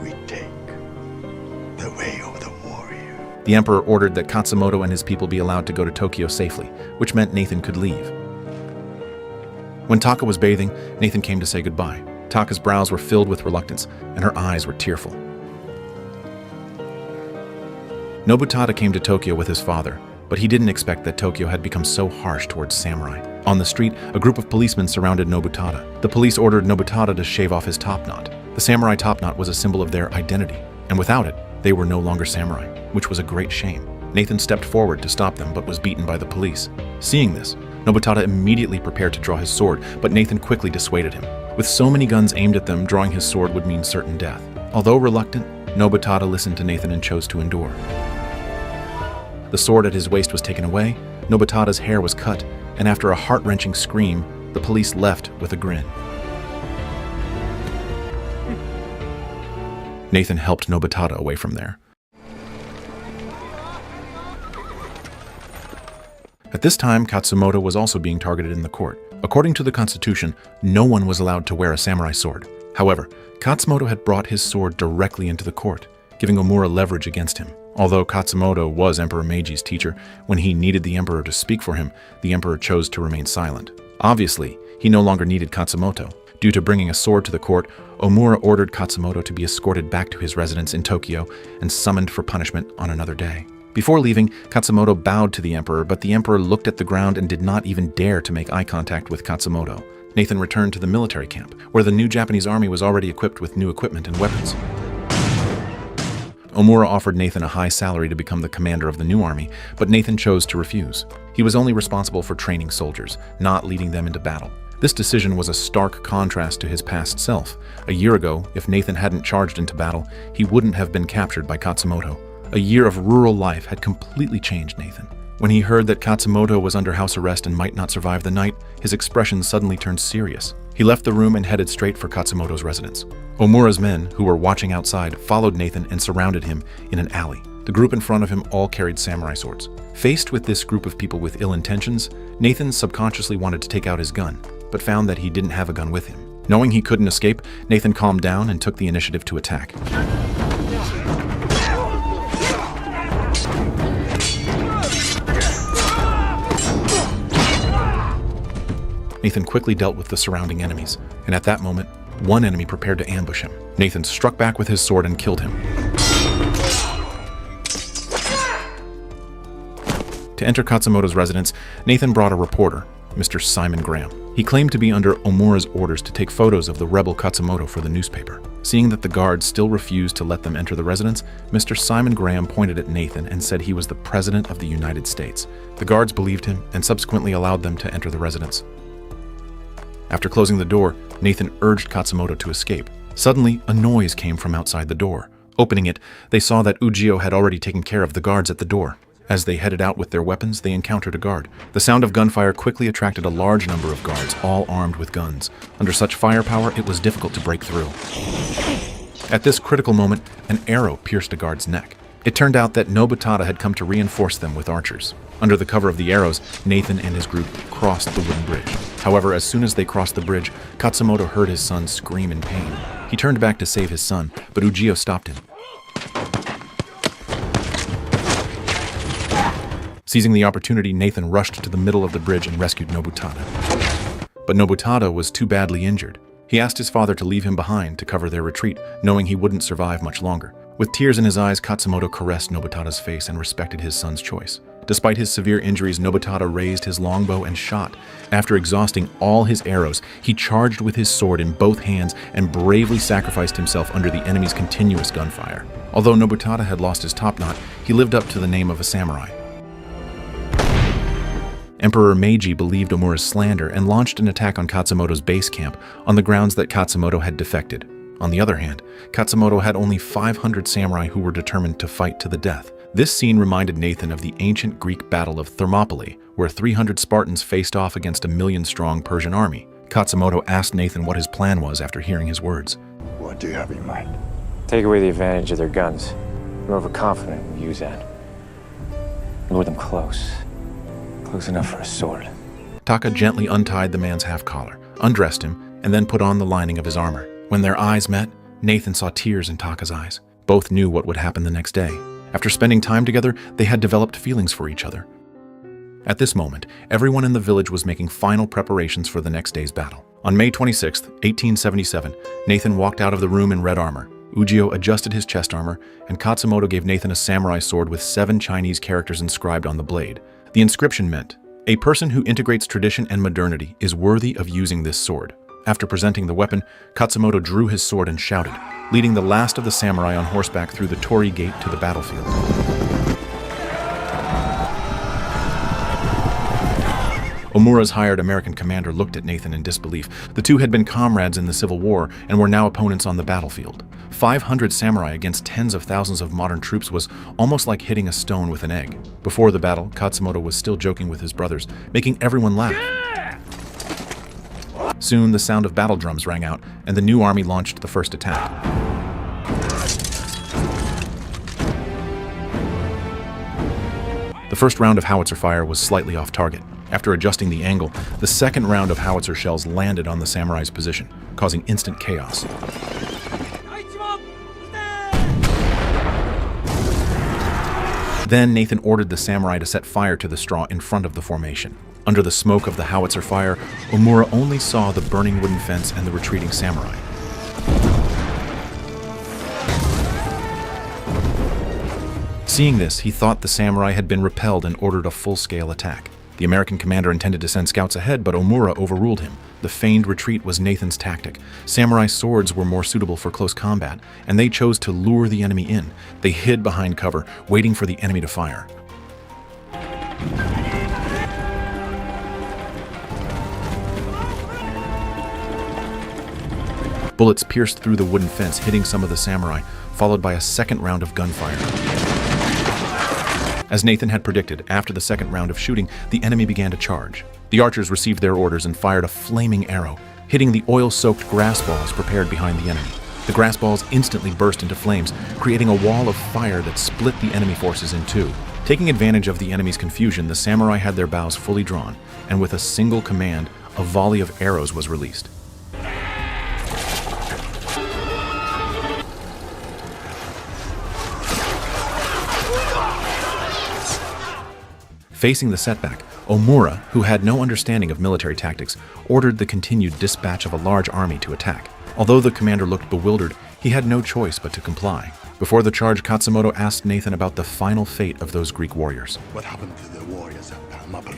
we take, the way of the warrior. The Emperor ordered that Katsumoto and his people be allowed to go to Tokyo safely, which meant Nathan could leave. When Taka was bathing, Nathan came to say goodbye. Taka's brows were filled with reluctance, and her eyes were tearful. Nobutada came to Tokyo with his father, but he didn't expect that Tokyo had become so harsh towards samurai. On the street, a group of policemen surrounded Nobutada. The police ordered Nobutada to shave off his top knot. The samurai top knot was a symbol of their identity, and without it, they were no longer samurai, which was a great shame. Nathan stepped forward to stop them, but was beaten by the police. Seeing this, Nobutada immediately prepared to draw his sword, but Nathan quickly dissuaded him. With so many guns aimed at them, drawing his sword would mean certain death. Although reluctant, Nobutada listened to Nathan and chose to endure. The sword at his waist was taken away, Nobutada's hair was cut, and after a heart-wrenching scream, the police left with a grin. Nathan helped Nobutada away from there. At this time, Katsumoto was also being targeted in the court. According to the constitution, no one was allowed to wear a samurai sword. However, Katsumoto had brought his sword directly into the court, giving Omura leverage against him. Although Katsumoto was Emperor Meiji's teacher, when he needed the emperor to speak for him, the emperor chose to remain silent. Obviously, he no longer needed Katsumoto. Due to bringing a sword to the court, Omura ordered Katsumoto to be escorted back to his residence in Tokyo and summoned for punishment on another day. Before leaving, Katsumoto bowed to the emperor, but the emperor looked at the ground and did not even dare to make eye contact with Katsumoto. Nathan returned to the military camp, where the new Japanese army was already equipped with new equipment and weapons. Omura offered Nathan a high salary to become the commander of the new army, but Nathan chose to refuse. He was only responsible for training soldiers, not leading them into battle. This decision was a stark contrast to his past self. A year ago, if Nathan hadn't charged into battle, he wouldn't have been captured by Katsumoto. A year of rural life had completely changed Nathan. When he heard that Katsumoto was under house arrest and might not survive the night, his expression suddenly turned serious. He left the room and headed straight for Katsumoto's residence. Omura's men, who were watching outside, followed Nathan and surrounded him in an alley. The group in front of him all carried samurai swords. Faced with this group of people with ill intentions, Nathan subconsciously wanted to take out his gun, but found that he didn't have a gun with him. Knowing he couldn't escape, Nathan calmed down and took the initiative to attack. Nathan quickly dealt with the surrounding enemies, and at that moment, one enemy prepared to ambush him. Nathan struck back with his sword and killed him. To enter Katsumoto's residence, Nathan brought a reporter, Mr. Simon Graham. He claimed to be under Omura's orders to take photos of the rebel Katsumoto for the newspaper. Seeing that the guards still refused to let them enter the residence, Mr. Simon Graham pointed at Nathan and said he was the President of the United States. The guards believed him and subsequently allowed them to enter the residence. After closing the door, Nathan urged Katsumoto to escape. Suddenly, a noise came from outside the door. Opening it, they saw that Ujio had already taken care of the guards at the door. As they headed out with their weapons, they encountered a guard. The sound of gunfire quickly attracted a large number of guards, all armed with guns. Under such firepower, it was difficult to break through. At this critical moment, an arrow pierced a guard's neck. It turned out that Nobutada had come to reinforce them with archers. Under the cover of the arrows, Nathan and his group crossed the wooden bridge. However, as soon as they crossed the bridge, Katsumoto heard his son scream in pain. He turned back to save his son, but Ujio stopped him. Seizing the opportunity, Nathan rushed to the middle of the bridge and rescued Nobutada. But Nobutada was too badly injured. He asked his father to leave him behind to cover their retreat, knowing he wouldn't survive much longer. With tears in his eyes, Katsumoto caressed Nobutada's face and respected his son's choice. Despite his severe injuries, Nobutada raised his longbow and shot. After exhausting all his arrows, he charged with his sword in both hands and bravely sacrificed himself under the enemy's continuous gunfire. Although Nobutada had lost his topknot, he lived up to the name of a samurai. Emperor Meiji believed Omura's slander and launched an attack on Katsumoto's base camp on the grounds that Katsumoto had defected. On the other hand, Katsumoto had only 500 samurai who were determined to fight to the death. This scene reminded Nathan of the ancient Greek battle of Thermopylae, where 300 Spartans faced off against a 1,000,000-strong Persian army. Katsumoto asked Nathan what his plan was after hearing his words. What do you have in mind? Take away the advantage of their guns. They're overconfident in Yuzan. Lure them close. Close enough for a sword. Taka gently untied the man's half-collar, undressed him, and then put on the lining of his armor. When their eyes met, Nathan saw tears in Taka's eyes. Both knew what would happen the next day. After spending time together, they had developed feelings for each other. At this moment, everyone in the village was making final preparations for the next day's battle. On May 26, 1877, Nathan walked out of the room in red armor. Ujio adjusted his chest armor, and Katsumoto gave Nathan a samurai sword with 7 Chinese characters inscribed on the blade. The inscription meant, "A person who integrates tradition and modernity is worthy of using this sword." After presenting the weapon, Katsumoto drew his sword and shouted, leading the last of the samurai on horseback through the Torii Gate to the battlefield. Omura's hired American commander looked at Nathan in disbelief. The two had been comrades in the Civil War and were now opponents on the battlefield. 500 samurai against tens of thousands of modern troops was almost like hitting a stone with an egg. Before the battle, Katsumoto was still joking with his brothers, making everyone laugh. Soon, the sound of battle drums rang out, and the new army launched the first attack. The first round of howitzer fire was slightly off target. After adjusting the angle, the second round of howitzer shells landed on the samurai's position, causing instant chaos. Then Nathan ordered the samurai to set fire to the straw in front of the formation. Under the smoke of the howitzer fire, Omura only saw the burning wooden fence and the retreating samurai. Seeing this, he thought the samurai had been repelled and ordered a full-scale attack. The American commander intended to send scouts ahead, but Omura overruled him. The feigned retreat was Nathan's tactic. Samurai swords were more suitable for close combat, and they chose to lure the enemy in. They hid behind cover, waiting for the enemy to fire. Bullets pierced through the wooden fence, hitting some of the samurai, followed by a second round of gunfire. As Nathan had predicted, after the second round of shooting, the enemy began to charge. The archers received their orders and fired a flaming arrow, hitting the oil-soaked grass balls prepared behind the enemy. The grass balls instantly burst into flames, creating a wall of fire that split the enemy forces in two. Taking advantage of the enemy's confusion, the samurai had their bows fully drawn, and with a single command, a volley of arrows was released. Facing the setback, Omura, who had no understanding of military tactics, ordered the continued dispatch of a large army to attack. Although the commander looked bewildered, he had no choice but to comply. Before the charge, Katsumoto asked Nathan about the final fate of those Greek warriors. What happened to the warriors at Thermopylae?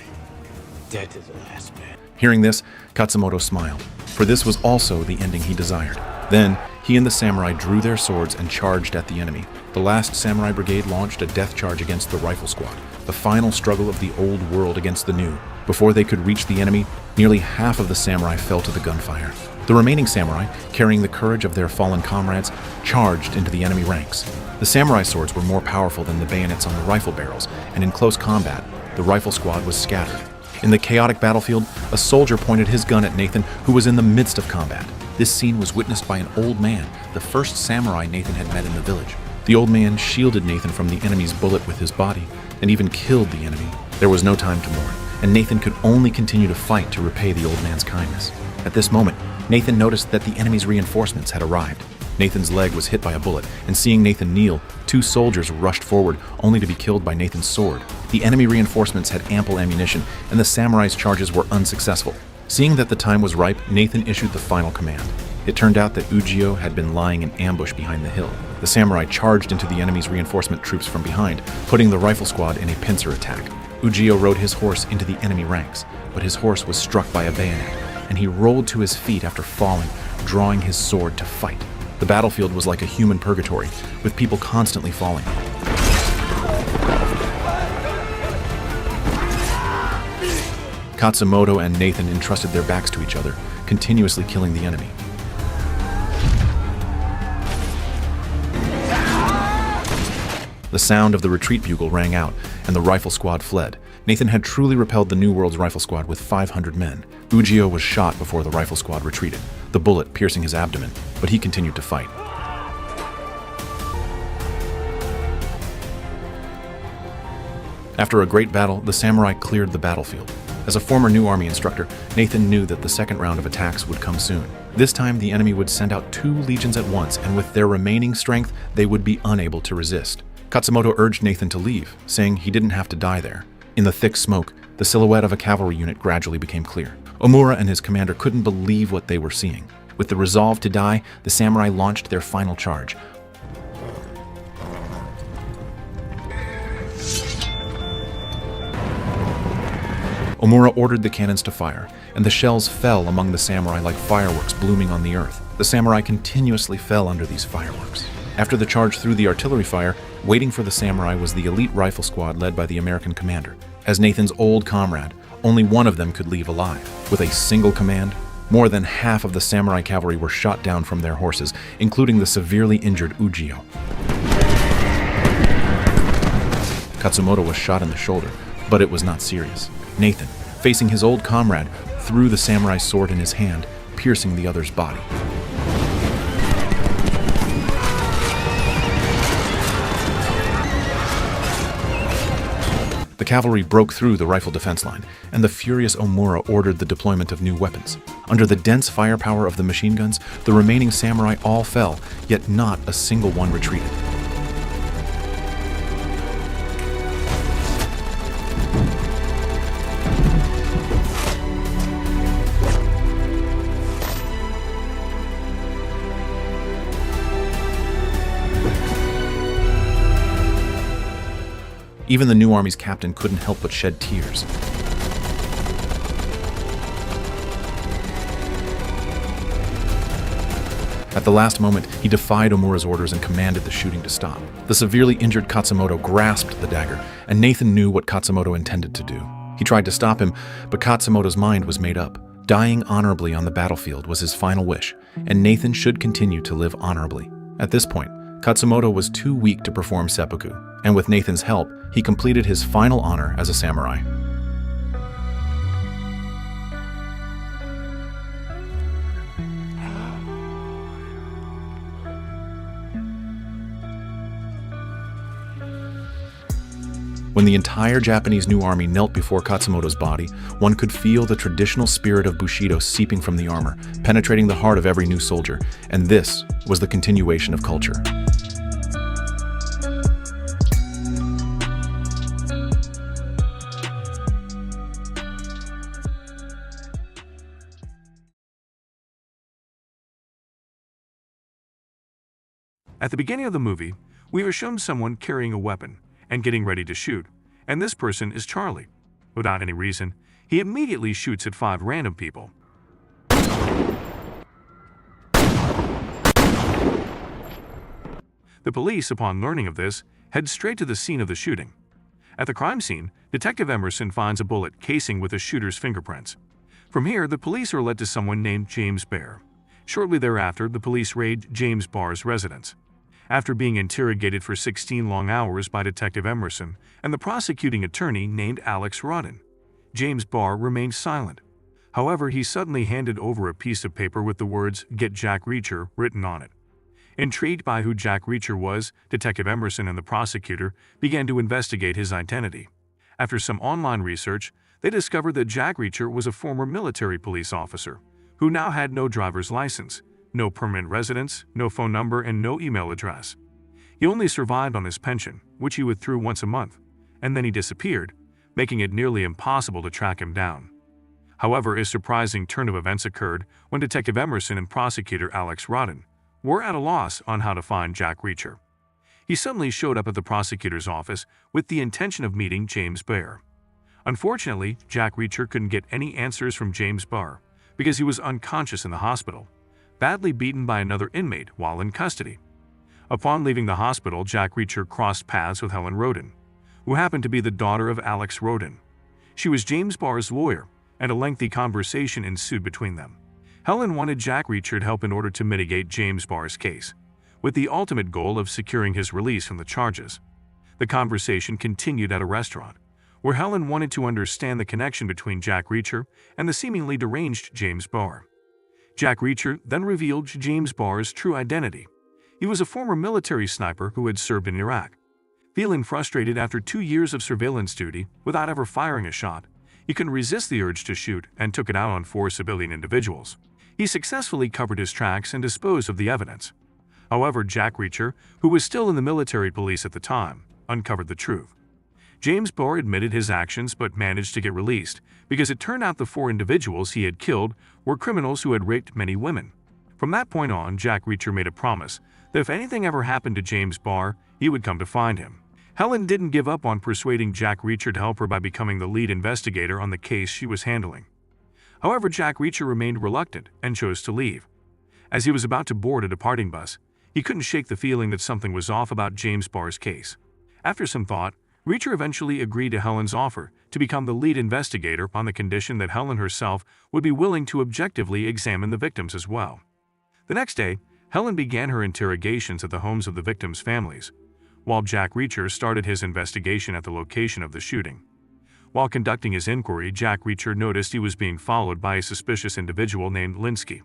Dead to the last man. Hearing this, Katsumoto smiled, for this was also the ending he desired. Then, he and the samurai drew their swords and charged at the enemy. The last samurai brigade launched a death charge against the rifle squad, the final struggle of the old world against the new. Before they could reach the enemy, nearly half of the samurai fell to the gunfire. The remaining samurai, carrying the courage of their fallen comrades, charged into the enemy ranks. The samurai swords were more powerful than the bayonets on the rifle barrels, and in close combat, the rifle squad was scattered. In the chaotic battlefield, a soldier pointed his gun at Nathan, who was in the midst of combat. This scene was witnessed by an old man, the first samurai Nathan had met in the village. The old man shielded Nathan from the enemy's bullet with his body, and even killed the enemy. There was no time to mourn, and Nathan could only continue to fight to repay the old man's kindness. At this moment, Nathan noticed that the enemy's reinforcements had arrived. Nathan's leg was hit by a bullet, and seeing Nathan kneel, two soldiers rushed forward, only to be killed by Nathan's sword. The enemy reinforcements had ample ammunition, and the samurai's charges were unsuccessful. Seeing that the time was ripe, Nathan issued the final command. It turned out that Ujio had been lying in ambush behind the hill. The samurai charged into the enemy's reinforcement troops from behind, putting the rifle squad in a pincer attack. Ujio rode his horse into the enemy ranks, but his horse was struck by a bayonet, and he rolled to his feet after falling, drawing his sword to fight. The battlefield was like a human purgatory, with people constantly falling. Katsumoto and Nathan entrusted their backs to each other, continuously killing the enemy. The sound of the retreat bugle rang out, and the rifle squad fled. Nathan had truly repelled the New World's rifle squad with 500 men. Ujio was shot before the rifle squad retreated, the bullet piercing his abdomen, but he continued to fight. After a great battle, the samurai cleared the battlefield. As a former New Army instructor, Nathan knew that the second round of attacks would come soon. This time, the enemy would send out 2 legions at once, and with their remaining strength, they would be unable to resist. Katsumoto urged Nathan to leave, saying he didn't have to die there. In the thick smoke, the silhouette of a cavalry unit gradually became clear. Omura and his commander couldn't believe what they were seeing. With the resolve to die, the samurai launched their final charge. Omura ordered the cannons to fire, and the shells fell among the samurai like fireworks blooming on the earth. The samurai continuously fell under these fireworks. After the charge through the artillery fire, waiting for the samurai was the elite rifle squad led by the American commander. As Nathan's old comrade, only one of them could leave alive. With a single command, more than half of the samurai cavalry were shot down from their horses, including the severely injured Ujio. Katsumoto was shot in the shoulder, but it was not serious. Nathan, facing his old comrade, threw the samurai's sword in his hand, piercing the other's body. The cavalry broke through the rifle defense line, and the furious Omura ordered the deployment of new weapons. Under the dense firepower of the machine guns, the remaining samurai all fell, yet not a single one retreated. Even the new army's captain couldn't help but shed tears. At the last moment, he defied Omura's orders and commanded the shooting to stop. The severely injured Katsumoto grasped the dagger, and Nathan knew what Katsumoto intended to do. He tried to stop him, but Katsumoto's mind was made up. Dying honorably on the battlefield was his final wish, and Nathan should continue to live honorably. At this point, Katsumoto was too weak to perform seppuku, and with Nathan's help, he completed his final honor as a samurai. When the entire Japanese new army knelt before Katsumoto's body, one could feel the traditional spirit of Bushido seeping from the armor, penetrating the heart of every new soldier, and this was the continuation of culture. At the beginning of the movie, we are shown someone carrying a weapon and getting ready to shoot, and this person is Charlie. Without any reason, he immediately shoots at 5 random people. The police, upon learning of this, head straight to the scene of the shooting. At the crime scene, Detective Emerson finds a bullet casing with the shooter's fingerprints. From here, the police are led to someone named James Bear. Shortly thereafter, the police raid James Barr's residence. After being interrogated for 16 long hours by Detective Emerson and the prosecuting attorney named Alex Rodden, James Barr remained silent. However, he suddenly handed over a piece of paper with the words "Get Jack Reacher" written on it. Intrigued by who Jack Reacher was, Detective Emerson and the prosecutor began to investigate his identity. After some online research, they discovered that Jack Reacher was a former military police officer who now had no driver's license, no permanent residence, no phone number, and no email address. He only survived on his pension, which he withdrew once a month, and then he disappeared, making it nearly impossible to track him down. However, a surprising turn of events occurred when Detective Emerson and prosecutor Alex Rodden were at a loss on how to find Jack Reacher. He suddenly showed up at the prosecutor's office with the intention of meeting James Bear. Unfortunately, Jack Reacher couldn't get any answers from James Barr because he was unconscious in the hospital, badly beaten by another inmate while in custody. Upon leaving the hospital, Jack Reacher crossed paths with Helen Rodden, who happened to be the daughter of Alex Rodden. She was James Barr's lawyer, and a lengthy conversation ensued between them. Helen wanted Jack Reacher to help in order to mitigate James Barr's case, with the ultimate goal of securing his release from the charges. The conversation continued at a restaurant, where Helen wanted to understand the connection between Jack Reacher and the seemingly deranged James Barr. Jack Reacher then revealed James Barr's true identity. He was a former military sniper who had served in Iraq. Feeling frustrated after 2 years of surveillance duty without ever firing a shot, he couldn't resist the urge to shoot and took it out on 4 civilian individuals. He successfully covered his tracks and disposed of the evidence. However, Jack Reacher, who was still in the military police at the time, uncovered the truth. James Barr admitted his actions but managed to get released because it turned out the 4 individuals he had killed were criminals who had raped many women. From that point on, Jack Reacher made a promise that if anything ever happened to James Barr, he would come to find him. Helen didn't give up on persuading Jack Reacher to help her by becoming the lead investigator on the case she was handling. However, Jack Reacher remained reluctant and chose to leave. As he was about to board a departing bus, he couldn't shake the feeling that something was off about James Barr's case. After some thought, Reacher eventually agreed to Helen's offer to become the lead investigator on the condition that Helen herself would be willing to objectively examine the victims as well. The next day, Helen began her interrogations at the homes of the victims' families, while Jack Reacher started his investigation at the location of the shooting. While conducting his inquiry, Jack Reacher noticed he was being followed by a suspicious individual named Linsky.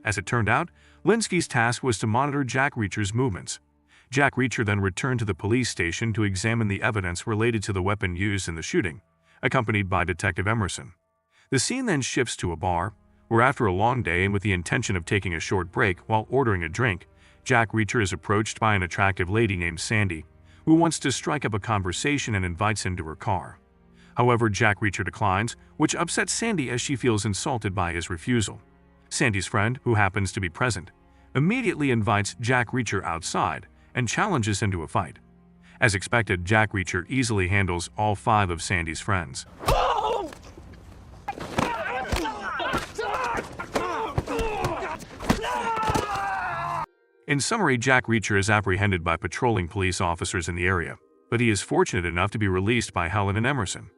As it turned out, Linsky's task was to monitor Jack Reacher's movements. Jack Reacher then returned to the police station to examine the evidence related to the weapon used in the shooting, accompanied by Detective Emerson. The scene then shifts to a bar, where after a long day and with the intention of taking a short break while ordering a drink, Jack Reacher is approached by an attractive lady named Sandy, who wants to strike up a conversation and invites him to her car. However, Jack Reacher declines, which upsets Sandy as she feels insulted by his refusal. Sandy's friend, who happens to be present, immediately invites Jack Reacher outside and challenges him to a fight. As expected, Jack Reacher easily handles all 5 of Sandy's friends. In summary, Jack Reacher is apprehended by patrolling police officers in the area, but he is fortunate enough to be released by Helen and Emerson.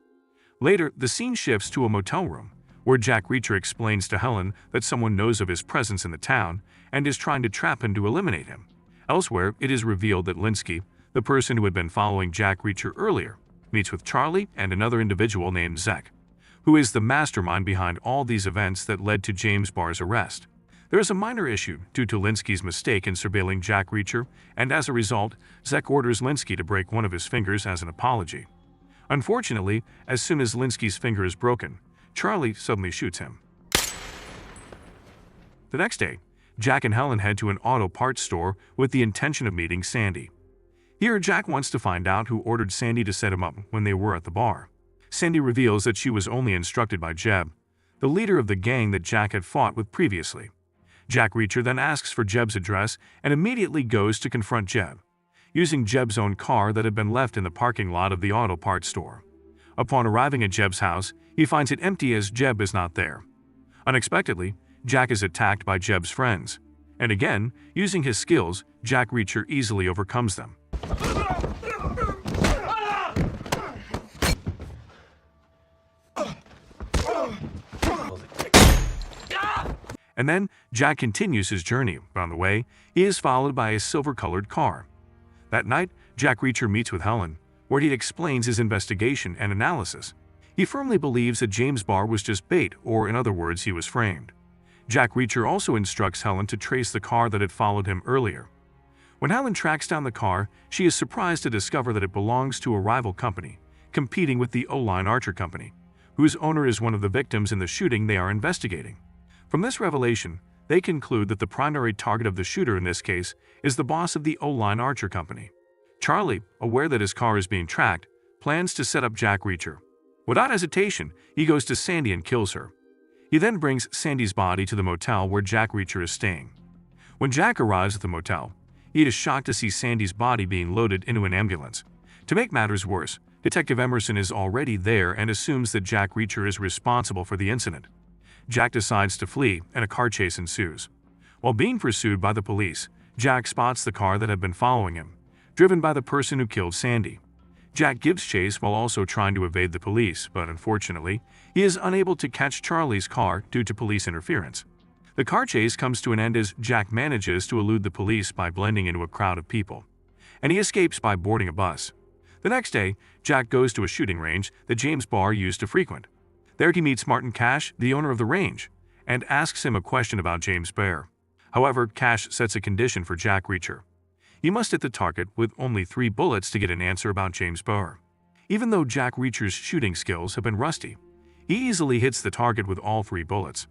Later, the scene shifts to a motel room, where Jack Reacher explains to Helen that someone knows of his presence in the town and is trying to trap him to eliminate him. Elsewhere, it is revealed that Linsky, the person who had been following Jack Reacher earlier, meets with Charlie and another individual named Zek, who is the mastermind behind all these events that led to James Barr's arrest. There is a minor issue due to Linsky's mistake in surveilling Jack Reacher, and as a result, Zek orders Linsky to break one of his fingers as an apology. Unfortunately, as soon as Linsky's finger is broken, Charlie suddenly shoots him. The next day, Jack and Helen head to an auto parts store with the intention of meeting Sandy. Here, Jack wants to find out who ordered Sandy to set him up when they were at the bar. Sandy reveals that she was only instructed by Jeb, the leader of the gang that Jack had fought with previously. Jack Reacher then asks for Jeb's address and immediately goes to confront Jeb, using Jeb's own car that had been left in the parking lot of the auto parts store. Upon arriving at Jeb's house, he finds it empty as Jeb is not there. Unexpectedly, Jack is attacked by Jeb's friends, and again, using his skills, Jack Reacher easily overcomes them. And then, Jack continues his journey. On the way, he is followed by a silver-colored car. That night, Jack Reacher meets with Helen, where he explains his investigation and analysis. He firmly believes that James Barr was just bait, or in other words, he was framed. Jack Reacher also instructs Helen to trace the car that had followed him earlier. When Helen tracks down the car, she is surprised to discover that it belongs to a rival company, competing with the O-Line Archer Company, whose owner is one of the victims in the shooting they are investigating. From this revelation, they conclude that the primary target of the shooter in this case is the boss of the O-Line Archer Company. Charlie, aware that his car is being tracked, plans to set up Jack Reacher. Without hesitation, he goes to Sandy and kills her. He then brings Sandy's body to the motel where Jack Reacher is staying. When Jack arrives at the motel, he is shocked to see Sandy's body being loaded into an ambulance. To make matters worse, Detective Emerson is already there and assumes that Jack Reacher is responsible for the incident. Jack decides to flee, and a car chase ensues. While being pursued by the police, Jack spots the car that had been following him, driven by the person who killed Sandy. Jack gives chase while also trying to evade the police, but unfortunately, he is unable to catch Charlie's car due to police interference. The car chase comes to an end as Jack manages to elude the police by blending into a crowd of people, and he escapes by boarding a bus. The next day, Jack goes to a shooting range that James Barr used to frequent. There he meets Martin Cash, the owner of the range, and asks him a question about James Barr. However, Cash sets a condition for Jack Reacher. He must hit the target with only 3 bullets to get an answer about James Barr. Even though Jack Reacher's shooting skills have been rusty, he easily hits the target with all 3 bullets.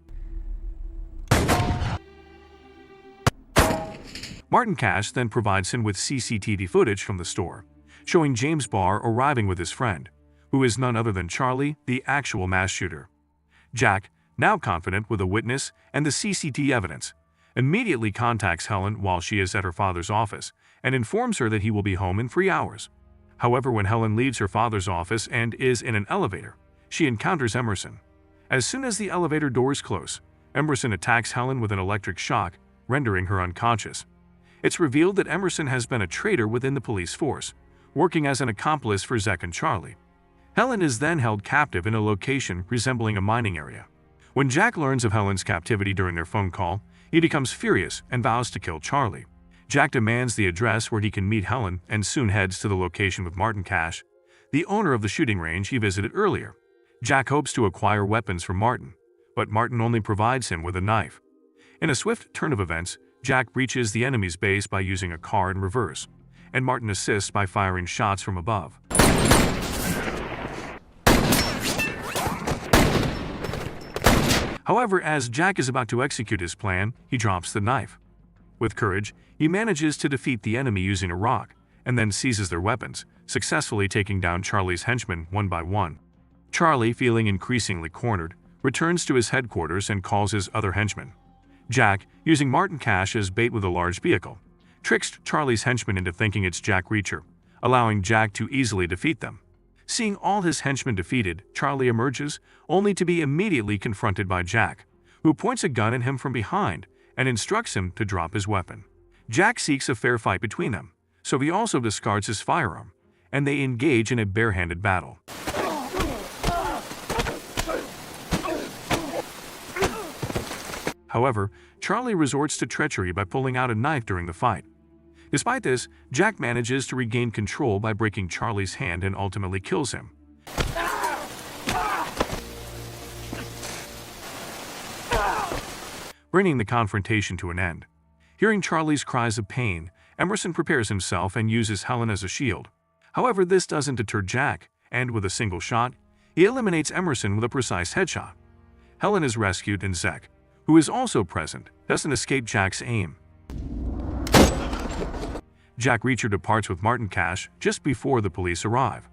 Martin Cash then provides him with CCTV footage from the store, showing James Barr arriving with his friend, who is none other than Charlie, the actual mass shooter. Jack, now confident with a witness and the CCTV evidence, immediately contacts Helen while she is at her father's office and informs her that he will be home in 3 hours. However, when Helen leaves her father's office and is in an elevator, she encounters Emerson. As soon as the elevator doors close, Emerson attacks Helen with an electric shock, rendering her unconscious. It's revealed that Emerson has been a traitor within the police force, working as an accomplice for Zek and Charlie. Helen is then held captive in a location resembling a mining area. When Jack learns of Helen's captivity during their phone call, he becomes furious and vows to kill Charlie. Jack demands the address where he can meet Helen and soon heads to the location with Martin Cash, the owner of the shooting range he visited earlier. Jack hopes to acquire weapons from Martin, but Martin only provides him with a knife. In a swift turn of events, Jack reaches the enemy's base by using a car in reverse, and Martin assists by firing shots from above. However, as Jack is about to execute his plan, he drops the knife. With courage, he manages to defeat the enemy using a rock, and then seizes their weapons, successfully taking down Charlie's henchmen one by one. Charlie, feeling increasingly cornered, returns to his headquarters and calls his other henchmen. Jack, using Martin Cash as bait with a large vehicle, tricks Charlie's henchmen into thinking it's Jack Reacher, allowing Jack to easily defeat them. Seeing all his henchmen defeated, Charlie emerges, only to be immediately confronted by Jack, who points a gun at him from behind and instructs him to drop his weapon. Jack seeks a fair fight between them, so he also discards his firearm, and they engage in a barehanded battle. However, Charlie resorts to treachery by pulling out a knife during the fight. Despite this, Jack manages to regain control by breaking Charlie's hand and ultimately kills him. Bringing the confrontation to an end. Hearing Charlie's cries of pain, Emerson prepares himself and uses Helen as a shield. However, this doesn't deter Jack, and with a single shot, he eliminates Emerson with a precise headshot. Helen is rescued and Zek, who is also present, doesn't escape Jack's aim. Jack Reacher departs with Martin Cash just before the police arrive.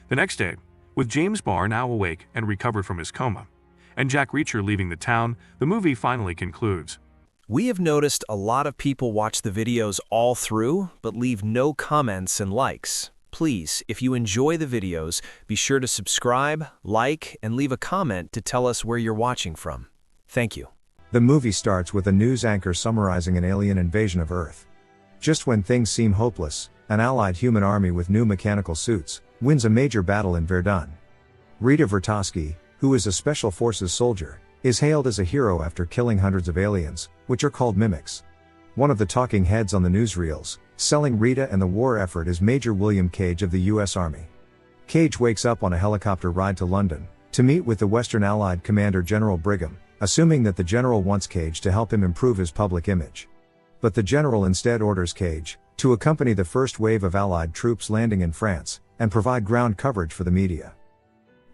The next day, with James Barr now awake and recovered from his coma, and Jack Reacher leaving the town, the movie finally concludes. We have noticed a lot of people watch the videos all through, but leave no comments and likes. Please, if you enjoy the videos, be sure to subscribe, like, and leave a comment to tell us where you're watching from. Thank you. The movie starts with a news anchor summarizing an alien invasion of Earth. Just when things seem hopeless, an allied human army with new mechanical suits wins a major battle in Verdun. Rita Vertosky, who is a special forces soldier, is hailed as a hero after killing hundreds of aliens, which are called mimics. One of the talking heads on the newsreels, selling Rita and the war effort, is Major William Cage of the U.S. Army. Cage wakes up on a helicopter ride to London to meet with the Western Allied Commander General Brigham, assuming that the general wants Cage to help him improve his public image. But the general instead orders Cage to accompany the first wave of Allied troops landing in France and provide ground coverage for the media.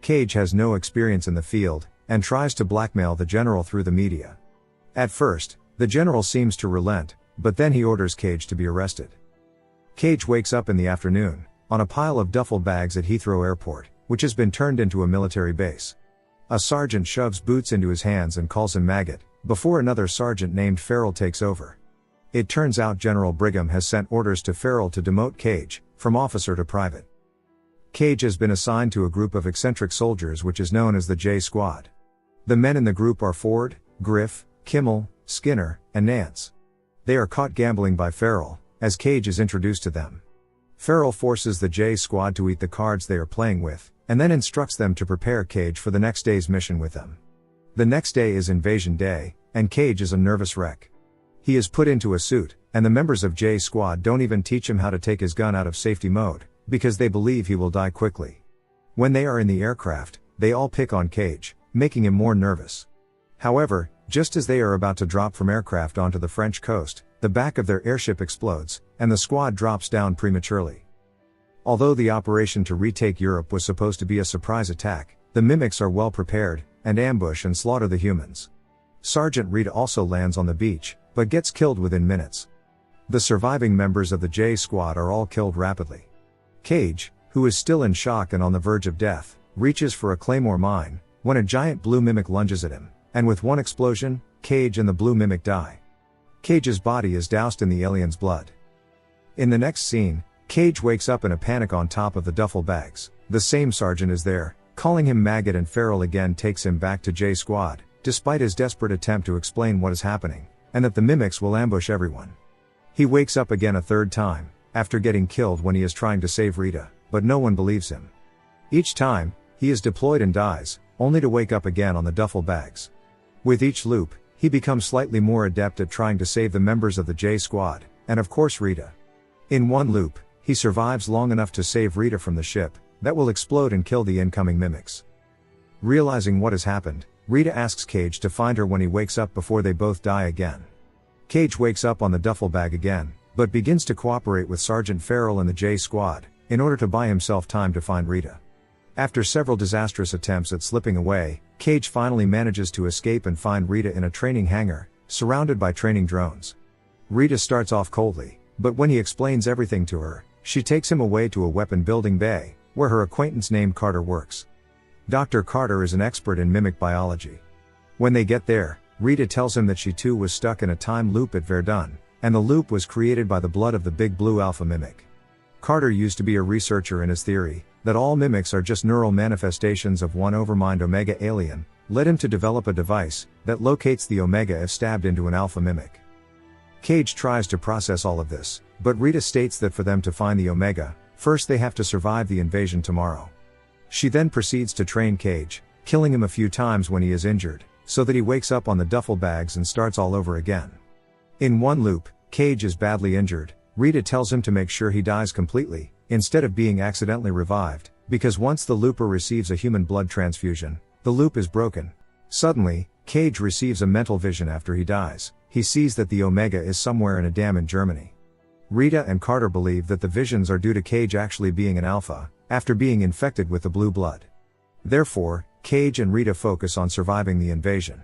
Cage has no experience in the field and tries to blackmail the general through the media. At first, the general seems to relent, but then he orders Cage to be arrested. Cage wakes up in the afternoon on a pile of duffel bags at Heathrow Airport, which has been turned into a military base. A sergeant shoves boots into his hands and calls him maggot, before another sergeant named Farrell takes over. It turns out General Brigham has sent orders to Farrell to demote Cage from officer to private. Cage has been assigned to a group of eccentric soldiers which is known as the J Squad. The men in the group are Ford, Griff, Kimmel, Skinner, and Nance. They are caught gambling by Farrell, as Cage is introduced to them. Farrell forces the J Squad to eat the cards they are playing with, and then instructs them to prepare Cage for the next day's mission with them. The next day is Invasion Day, and Cage is a nervous wreck. He is put into a suit, and the members of J Squad don't even teach him how to take his gun out of safety mode, because they believe he will die quickly. When they are in the aircraft, they all pick on Cage, making him more nervous. However, just as they are about to drop from aircraft onto the French coast, the back of their airship explodes, and the squad drops down prematurely. Although the operation to retake Europe was supposed to be a surprise attack, the mimics are well prepared, and ambush and slaughter the humans. Sergeant Rita also lands on the beach, but gets killed within minutes. The surviving members of the J Squad are all killed rapidly. Cage, who is still in shock and on the verge of death, reaches for a claymore mine, when a giant blue mimic lunges at him, and with one explosion, Cage and the blue mimic die. Cage's body is doused in the alien's blood. In the next scene, Cage wakes up in a panic on top of the duffel bags. The same sergeant is there, calling him maggot, and Farrell again takes him back to J Squad, despite his desperate attempt to explain what is happening, and that the mimics will ambush everyone. He wakes up again a third time, after getting killed when he is trying to save Rita, but no one believes him. Each time, he is deployed and dies, only to wake up again on the duffel bags. With each loop, he becomes slightly more adept at trying to save the members of the J Squad, and of course Rita. In one loop, he survives long enough to save Rita from the ship that will explode and kill the incoming mimics. Realizing what has happened, Rita asks Cage to find her when he wakes up before they both die again. Cage wakes up on the duffel bag again, but begins to cooperate with Sergeant Farrell and the J Squad, in order to buy himself time to find Rita. After several disastrous attempts at slipping away, Cage finally manages to escape and find Rita in a training hangar, surrounded by training drones. Rita starts off coldly, but when he explains everything to her, she takes him away to a weapon building bay, where her acquaintance named Carter works. Dr. Carter is an expert in mimic biology. When they get there, Rita tells him that she too was stuck in a time loop at Verdun, and the loop was created by the blood of the big blue alpha mimic. Carter used to be a researcher, and his theory that all mimics are just neural manifestations of one overmind Omega alien led him to develop a device that locates the Omega if stabbed into an alpha mimic. Cage tries to process all of this, but Rita states that for them to find the Omega, first they have to survive the invasion tomorrow. She then proceeds to train Cage, killing him a few times when he is injured, so that he wakes up on the duffel bags and starts all over again. In one loop, Cage is badly injured. Rita tells him to make sure he dies completely, instead of being accidentally revived, because once the looper receives a human blood transfusion, the loop is broken. Suddenly, Cage receives a mental vision after he dies. He sees that the Omega is somewhere in a dam in Germany. Rita and Carter believe that the visions are due to Cage actually being an alpha, after being infected with the blue blood. Therefore, Cage and Rita focus on surviving the invasion.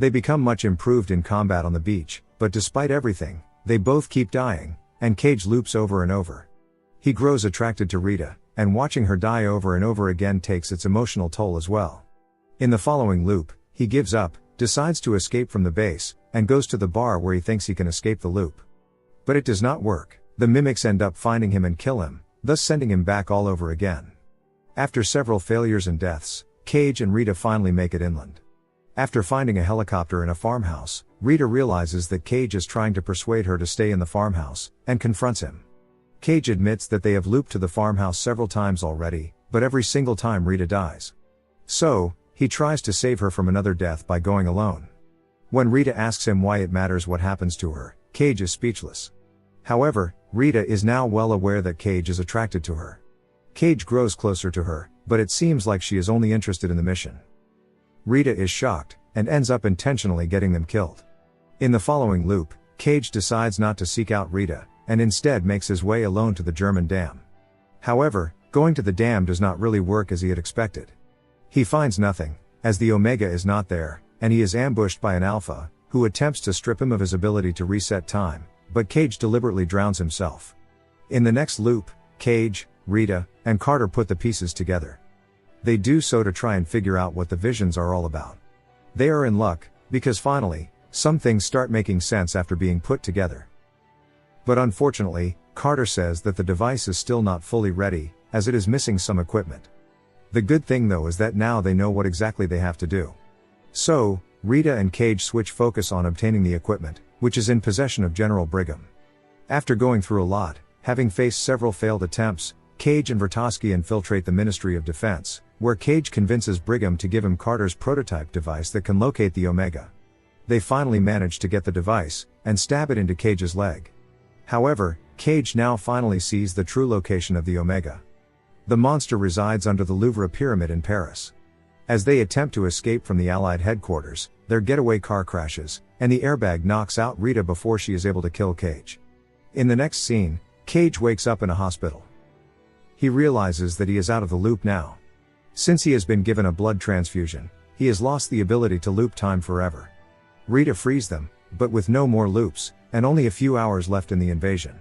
They become much improved in combat on the beach, but despite everything, they both keep dying, and Cage loops over and over. He grows attracted to Rita, and watching her die over and over again takes its emotional toll as well. In the following loop, he gives up, decides to escape from the base, and goes to the bar where he thinks he can escape the loop. But it does not work. The mimics end up finding him and kill him, thus sending him back all over again. After several failures and deaths, Cage and Rita finally make it inland. After finding a helicopter in a farmhouse, Rita realizes that Cage is trying to persuade her to stay in the farmhouse, and confronts him. Cage admits that they have looped to the farmhouse several times already, but every single time Rita dies. So, he tries to save her from another death by going alone. When Rita asks him why it matters what happens to her, Cage is speechless. However, Rita is now well aware that Cage is attracted to her. Cage grows closer to her, but it seems like she is only interested in the mission. Rita is shocked, and ends up intentionally getting them killed. In the following loop, Cage decides not to seek out Rita, and instead makes his way alone to the German dam. However, going to the dam does not really work as he had expected. He finds nothing, as the Omega is not there, and he is ambushed by an Alpha, who attempts to strip him of his ability to reset time, but Cage deliberately drowns himself. In the next loop, Cage, Rita, and Carter put the pieces together. They do so to try and figure out what the visions are all about. They are in luck, because finally, some things start making sense after being put together. But unfortunately, Carter says that the device is still not fully ready, as it is missing some equipment. The good thing though is that now they know what exactly they have to do. So, Rita and Cage switch focus on obtaining the equipment, which is in possession of General Brigham. After going through a lot, having faced several failed attempts, Cage and Vertovsky infiltrate the Ministry of Defense, where Cage convinces Brigham to give him Carter's prototype device that can locate the Omega. They finally manage to get the device, and stab it into Cage's leg. However, Cage now finally sees the true location of the Omega. The monster resides under the Louvre pyramid in Paris. As they attempt to escape from the Allied headquarters, their getaway car crashes, and the airbag knocks out Rita before she is able to kill Cage. In the next scene, Cage wakes up in a hospital. He realizes that he is out of the loop now. Since he has been given a blood transfusion, he has lost the ability to loop time forever. Rita frees them, but with no more loops, and only a few hours left in the invasion.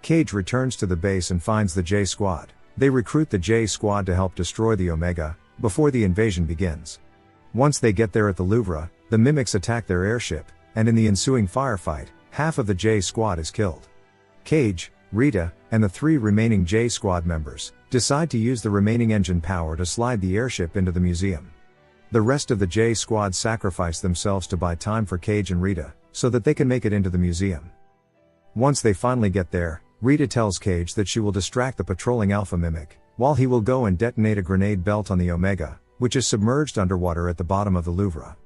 Cage returns to the base and finds the J Squad. They recruit the J Squad to help destroy the Omega, before the invasion begins. Once they get there at the Louvre, the mimics attack their airship, and in the ensuing firefight, half of the J Squad is killed. Cage, Rita, and the 3 remaining J Squad members decide to use the remaining engine power to slide the airship into the museum. The rest of the J Squad sacrifice themselves to buy time for Cage and Rita, so that they can make it into the museum. Once they finally get there, Rita tells Cage that she will distract the patrolling Alpha Mimic, while he will go and detonate a grenade belt on the Omega, which is submerged underwater at the bottom of the Louvre.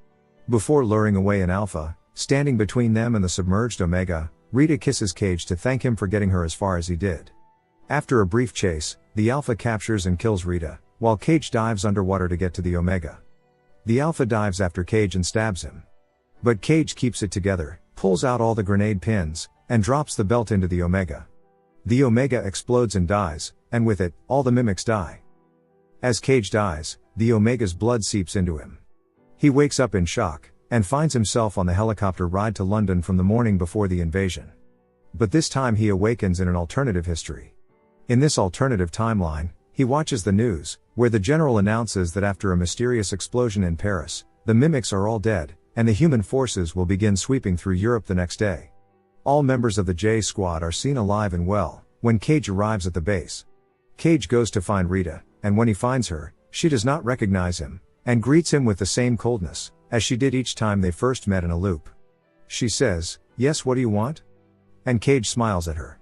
Before luring away an Alpha, standing between them and the submerged Omega, Rita kisses Cage to thank him for getting her as far as he did. After a brief chase, the Alpha captures and kills Rita, while Cage dives underwater to get to the Omega. The Alpha dives after Cage and stabs him. But Cage keeps it together, pulls out all the grenade pins, and drops the belt into the Omega. The Omega explodes and dies, and with it, all the mimics die. As Cage dies, the Omega's blood seeps into him. He wakes up in shock, and finds himself on the helicopter ride to London from the morning before the invasion. But this time he awakens in an alternative history. In this alternative timeline, he watches the news, where the general announces that after a mysterious explosion in Paris, the mimics are all dead, and the human forces will begin sweeping through Europe the next day. All members of the J Squad are seen alive and well, When Cage arrives at the base, Cage goes to find Rita, and when he finds her, she does not recognize him, and greets him with the same coldness, as she did each time they first met in a loop. She says, "Yes, what do you want?" And Cage smiles at her.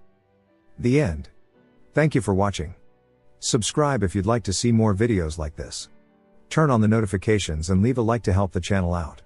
The end. Thank you for watching. Subscribe if you'd like to see more videos like this. Turn on the notifications and leave a like to help the channel out.